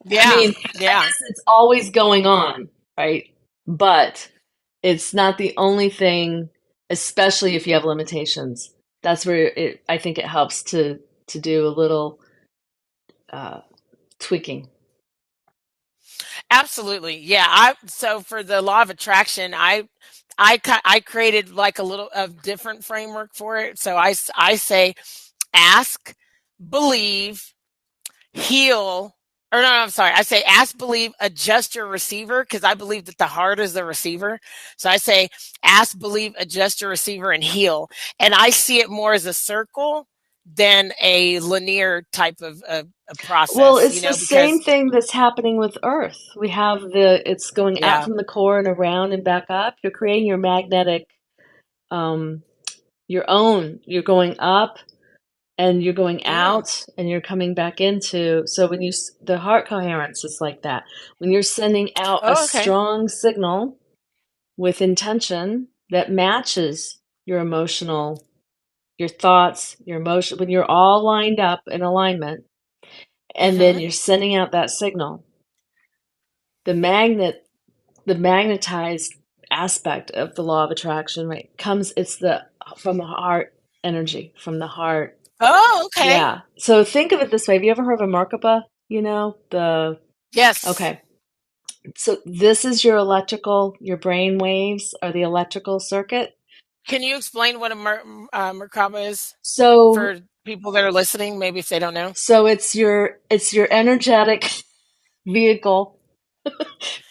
I guess it's always going on, right? But it's not the only thing, especially if you have limitations. That's where I think it helps to do a little tweaking. Absolutely. Yeah. So for the law of attraction, I created like a little different framework for it. So I say, ask, believe, heal, or no, I'm sorry. I say ask, believe, adjust your receiver, because I believe that the heart is the receiver. So I say ask, believe, adjust your receiver, and heal. And I see it more as a circle than a linear type of a process. Well, it's the because same thing that's happening with Earth. We have it's going out from the core and around and back up. You're creating your magnetic, your own. You're going up and you're going out and you're coming back into. So when the heart coherence is like that. When you're sending out a strong signal with intention that matches your emotional, your thoughts, your emotion, when you're all lined up in alignment, and then you're sending out that signal, the magnetized aspect of the law of attraction, right, it's from the heart energy, from the heart. Oh, okay. Yeah. So think of it this way. Have you ever heard of a Merkaba? Yes. Okay. So this is your brain waves are the electrical circuit. Can you explain what a Merkaba is? So for people that are listening, maybe if they don't know. So it's your energetic vehicle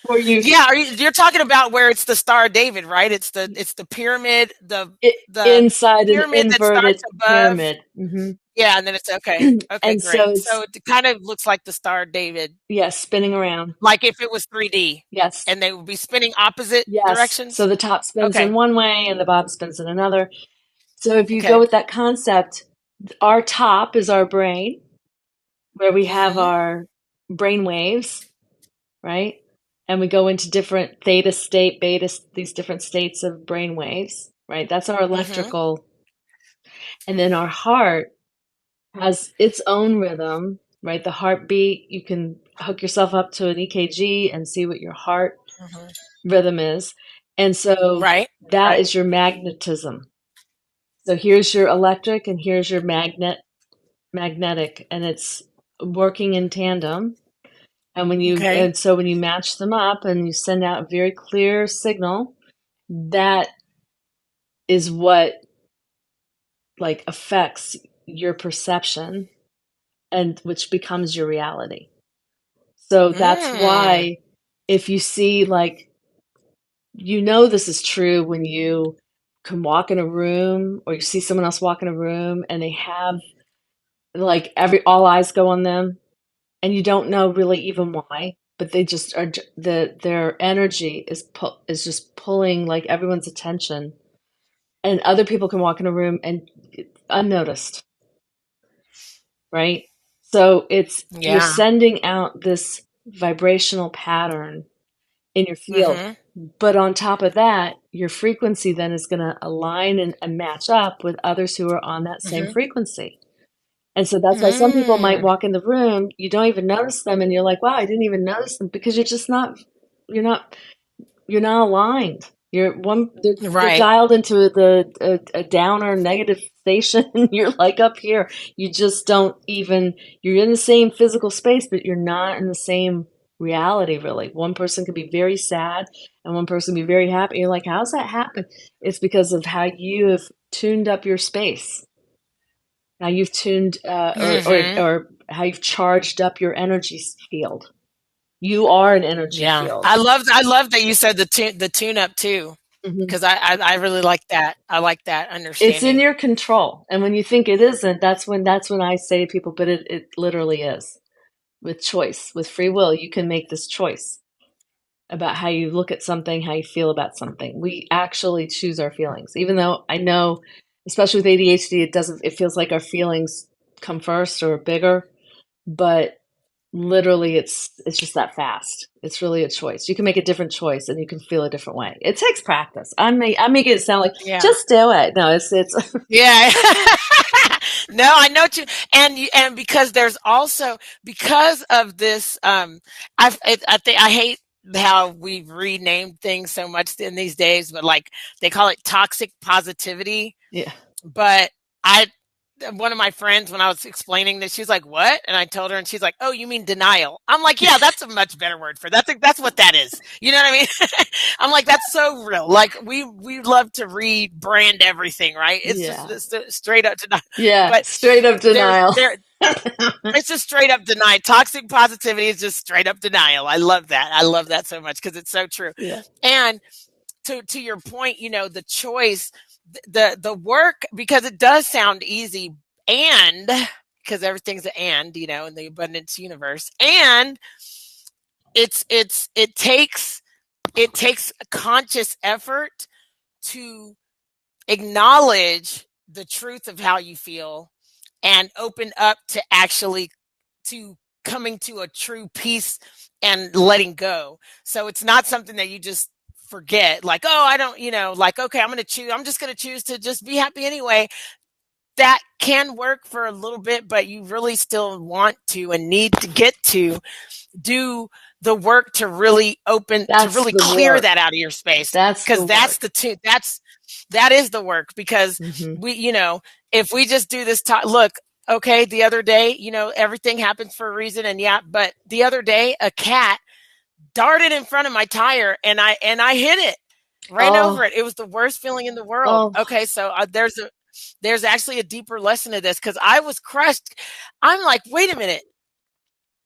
where you're talking about where it's the Star of David, right? It's the pyramid, the inside pyramid an inverted that starts above. pyramid. Mm-hmm. Yeah, and then it's okay, and great. So it kind of looks like the Star of David. Yes, spinning around. Like if it was 3D. Yes. And they would be spinning opposite directions. So the top spins in one way and the bottom spins in another. So if you go with that concept, our top is our brain, where we have our brain waves, right? And we go into different theta state, beta, these different states of brain waves, right? That's our electrical. And then our heart has its own rhythm, right? The heartbeat, you can hook yourself up to an EKG and see what your heart rhythm is. And so that is your magnetism. So here's your electric and here's your magnetic, and it's working in tandem. And so when you match them up and you send out a very clear signal, that is what affects your perception, and which becomes your reality. So that's why if you see this is true when you can walk in a room or you see someone else walk in a room and they have all eyes go on them, and you don't know really even why, but they just are. Their energy is just pulling everyone's attention, and other people can walk in a room and unnoticed, right? So you're sending out this vibrational pattern in your field, but on top of that, your frequency then is going to align and match up with others who are on that same frequency. And so that's why some people might walk in the room, you don't even notice them, and you're like, wow, I didn't even notice them, because you're not aligned. They're dialed into a downer negative station, and you're up here. You just don't even, you're in the same physical space, but you're not in the same reality, really. One person could be very sad and one person can be very happy. You're like, how's that happen? It's because of how you have tuned up your space. Now you've tuned, or how you've charged up your energy field. You are an energy field. I love that you said the tune up too, because I really like that. I like that understanding. It's in your control, and when you think it isn't, that's when I say to people, but it literally is. With choice, with free will, you can make this choice about how you look at something, how you feel about something. We actually choose our feelings, even though I know, especially with ADHD, it feels like our feelings come first or bigger, but literally it's just that fast. It's really a choice. You can make a different choice and you can feel a different way. It takes practice. I'm making it sound like just do it. No, it's yeah. No, I know too. And because there's also, because of this, I think I hate how we've renamed things so much in these days, but they call it toxic positivity. Yeah. But one of my friends, when I was explaining this, she was like, what? And I told her, and she's like, oh, you mean denial? I'm like, yeah, that's a much better word for that. That's what that is. You know what I mean? I'm like, that's so real. We love to rebrand everything, right? It's just straight up denial. Yeah, but straight up denial. It's just straight up denial. Toxic positivity is just straight up denial. I love that. I love that so much because it's so true. Yeah. And to your point, the choice, the work, because it does sound easy, and because everything's an and, in the abundance universe, and it takes a conscious effort to acknowledge the truth of how you feel and open up to coming to a true peace and letting go. So it's not something that you just forget, like, oh, I don't, like, okay, I'm just going to choose to just be happy anyway. That can work for a little bit, but you really still want to and need to get to do the work to really clear that out of your space. Because that is the work, because we, if we just do this look, okay, the other day, everything happens for a reason. And but the other day, a cat darted in front of my tire and I hit it, ran over it. It was the worst feeling in the world. Okay. So there's actually a deeper lesson to this, because I was crushed. I'm like, wait a minute.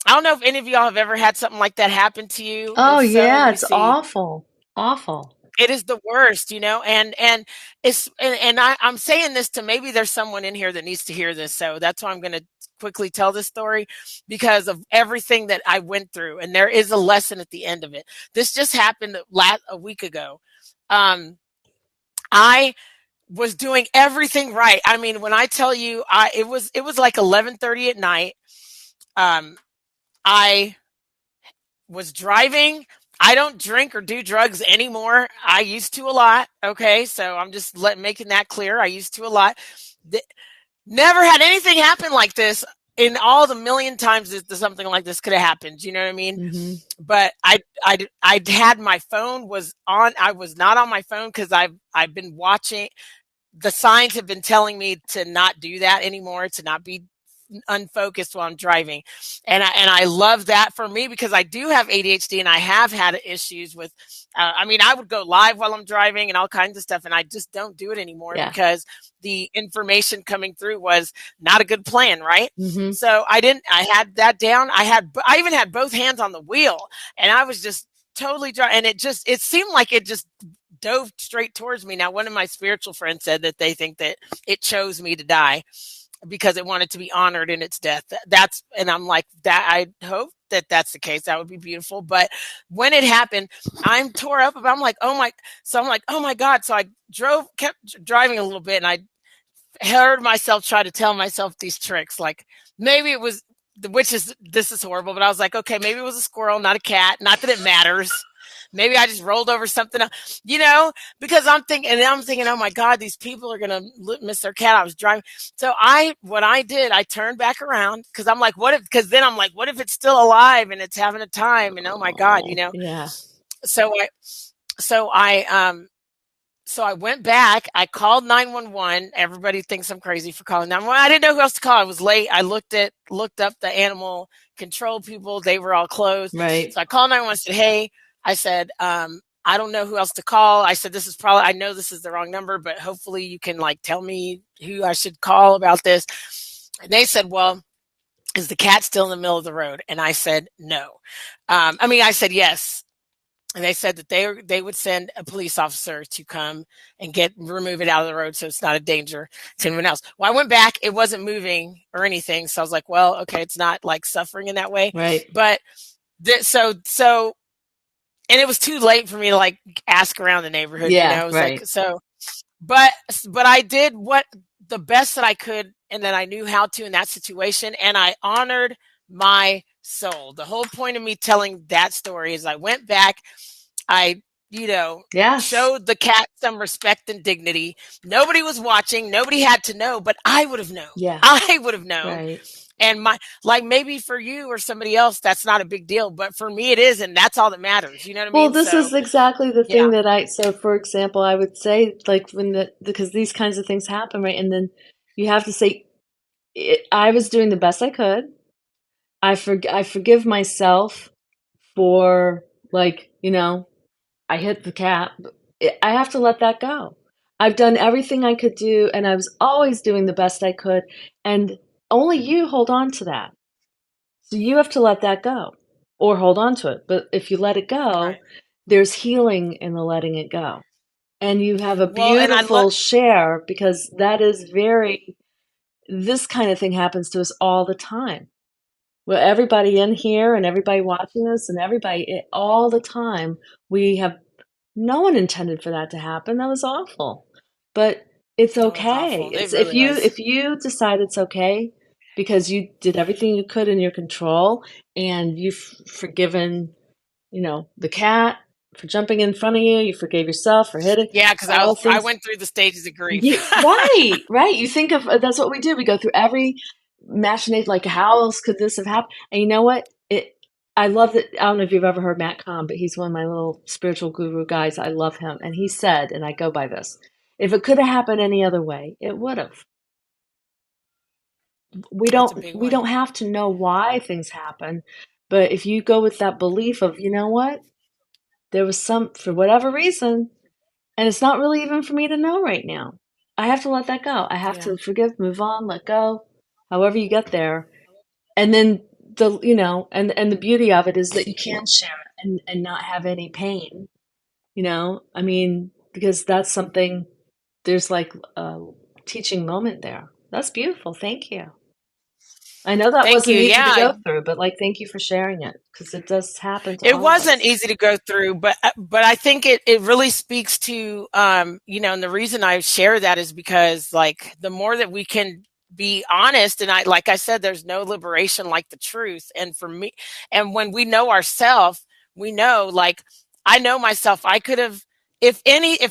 I don't know if any of y'all have ever had something like that happen to you. Oh, yeah, it's awful. Awful. It is the worst, and I'm saying this to, maybe there's someone in here that needs to hear this. So that's why I'm going to quickly tell this story, because of everything that I went through. And there is a lesson at the end of it. This just happened a week ago. I was doing everything right. I mean, when I tell you, it was like 11:30 at night. I was driving. I don't drink or do drugs anymore. I used to a lot. Okay. So I'm just making that clear. I used to a lot. Never had anything happen like this in all the million times that something like this could have happened. You know what I mean? Mm-hmm. But I had my phone was on. I was not on my phone because I've been watching. The signs have been telling me to not do that anymore, to not be unfocused while I'm driving. And I love that for me, because I do have ADHD and I have had issues with, I would go live while I'm driving and all kinds of stuff. And I just don't do it anymore because the information coming through was not a good plan. Right. Mm-hmm. So I had that down. I even had both hands on the wheel, and I was just totally dry. And it seemed like it just dove straight towards me. Now, one of my spiritual friends said that they think that it chose me to die because it wanted to be honored in its death. And I'm like, that, I hope that that's the case. That would be beautiful. But when it happened, I'm tore up. I'm like, oh my God. So I kept driving a little bit, and I heard myself try to tell myself these tricks. Like, maybe it was, this is horrible, but I was like, okay, maybe it was a squirrel, not a cat. Not that it matters. Maybe I just rolled over something, because I'm thinking, oh my God, these people are going to miss their cat. I was driving. So what I did, I turned back around, because I'm like, what if it's still alive and it's having a time? And oh my God, Yeah. So I went back. I called 911. Everybody thinks I'm crazy for calling 911. I didn't know who else to call. I was late. I looked up the animal control people. They were all closed. Right. So I called 911 and said, hey, I said, I don't know who else to call. I said, I know this is the wrong number, but hopefully you can tell me who I should call about this. And they said, well, is the cat still in the middle of the road? And I said, no. I said, yes. And they said that they would send a police officer to come and remove it out of the road, so it's not a danger to anyone else. Well, I went back. It wasn't moving or anything. So I was like, well, okay, it's not suffering in that way. Right. But and it was too late for me to ask around the neighborhood. Yeah, It was right. but I did the best that I could, and that I knew how to in that situation. And I honored my soul. The whole point of me telling that story is I went back, I showed the cat some respect and dignity. Nobody was watching. Nobody had to know, but I would have known. Yeah. I would have known. Right. And maybe for you or somebody else, that's not a big deal, but for me it is. And that's all that matters. You know what I mean? Well, this is exactly the thing so for example, I would say because these kinds of things happen, right? And then you have to say, I was doing the best I could. I forgive myself for I hit the cat. I have to let that go. I've done everything I could do, and I was always doing the best I could, and only you hold on to that. So you have to let that go, or hold on to it. But if you let it go, there's healing in the letting it go. And you have a beautiful share, because that is very, this kind of thing happens to us all the time. Well, everybody in here and everybody watching us and everybody all the time, we have no one intended for that to happen. That was awful. But it's That was okay. awful. It It's really was. if you decide it's okay because you did everything you could in your control and you've forgiven, the cat for jumping in front of you, you forgave yourself for hitting Yeah, because all I things. went through the stages of grief. Right. You think of that's what we do. We go through every machination, like how else could this have happened? And you know what? I love that. I don't know if you've ever heard Matt Kahn, but he's one of my little spiritual guru guys. I love him, and he said, and I go by this: if it could have happened any other way, it would have. We That's a don't big we one. don't have to know why things happen, but if you go with that belief of, you know what, there was for whatever reason, and it's not really even for me to know right now. I have to let that go. I have Yeah. to forgive, move on, let go, however you get there. And then and the beauty of it is that you can share it and not have any pain. I mean, because that's something, there's like a teaching moment there. That's beautiful. Thank you. I know that Thank you. wasn't easy to Yeah, go through, but thank you for sharing it because it does happen to it all of wasn't us. easy to go through, but I think it really speaks to and the reason I share that is because, like, the more that we can be honest, and like I said, there's no liberation like the truth. And for me, and when we know ourselves, we know, like, I know myself. I could have, if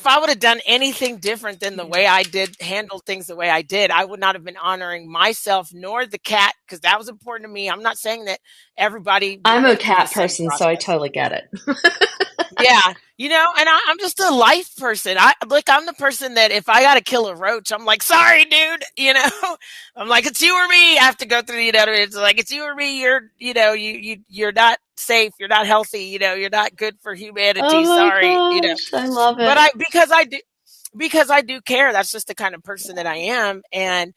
I would have done anything different than the way I did, handle things the way I did, I would not have been honoring myself nor the cat, because that was important to me. I'm not saying that everybody would I'm a go through the cat same person, so I process. totally get it. Yeah, and I'm just a life person. I'm the person that if I got to kill a roach, I'm like, sorry, dude. I'm like, it's you or me. I have to go through. It's like, it's you or me. You're not safe. You're not healthy. You're not good for humanity. Oh my Sorry. gosh, I love But it. because I do care. That's just the kind of person that I am, and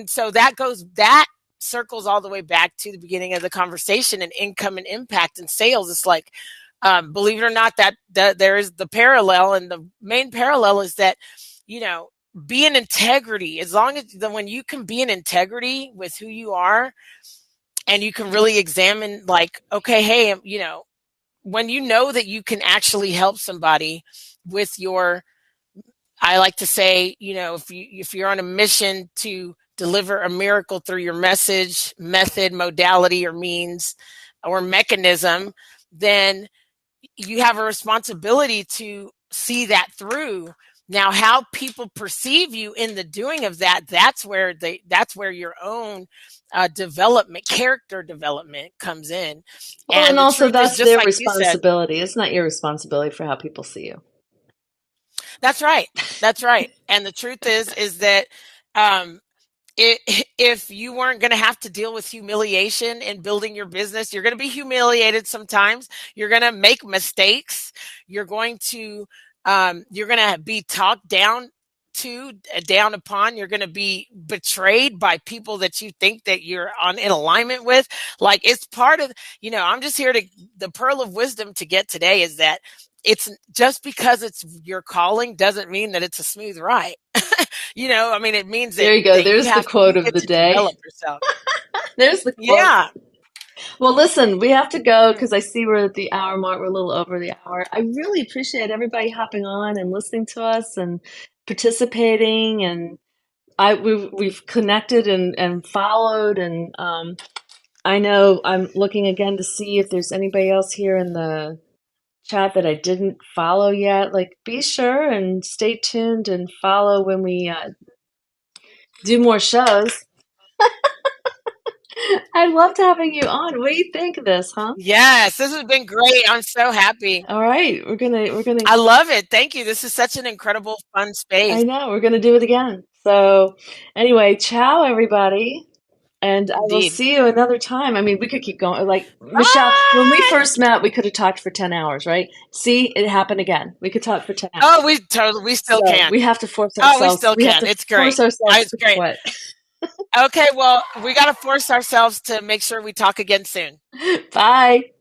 so that circles all the way back to the beginning of the conversation and income and impact and sales. It's like, believe it or not, that there is the parallel, and the main parallel is that, be in integrity. As long as when you can be in integrity with who you are, and you can really examine, like, okay, hey, when you know that you can actually help somebody with I like to say, if you're on a mission to deliver a miracle through your message, method, modality, or means, or mechanism, then you have a responsibility to see that through. Now, how people perceive you in the doing of that's where your own character development comes in. Well, and And the also truth is, that's just their like you said, responsibility. It's not your responsibility for how people see you. that's right. That's right. And the truth is that, if you weren't going to have to deal with humiliation in building your business, you're going to be humiliated sometimes. You're going to make mistakes. You're going to be talked down upon. You're going to be betrayed by people that you think that you're in alignment with. Like, it's part of, I'm just here the pearl of wisdom to get today is that it's just because it's your calling doesn't mean that it's a smooth ride. It means There you go. that There's the quote you of get the to day. develop yourself. There's the quote. Yeah. Well, listen, we have to go because I see we're at the hour mark. We're a little over the hour. I really appreciate everybody hopping on and listening to us and participating. And we've connected and followed. And I know I'm looking again to see if there's anybody else here in the chat that I didn't follow yet. Like, be sure and stay tuned and follow when we do more shows. I loved having you on. What do you think of this, huh? Yes, this has been great. I'm so happy. All right, we're gonna. I love it. Thank you. This is such an incredible, fun space. I know we're gonna do it again. So, anyway, ciao, everybody, and I will Indeed. see you another time. I mean, we could keep going. Like Michelle, when we first met, we could have talked for 10 hours, right? See, it happened again. We could talk for 10 hours. Oh, we still can. We have to force ourselves. Oh, we still can. It's great. Force ourselves It's to great. quit. Okay, well, we got to force ourselves to make sure we talk again soon. Bye.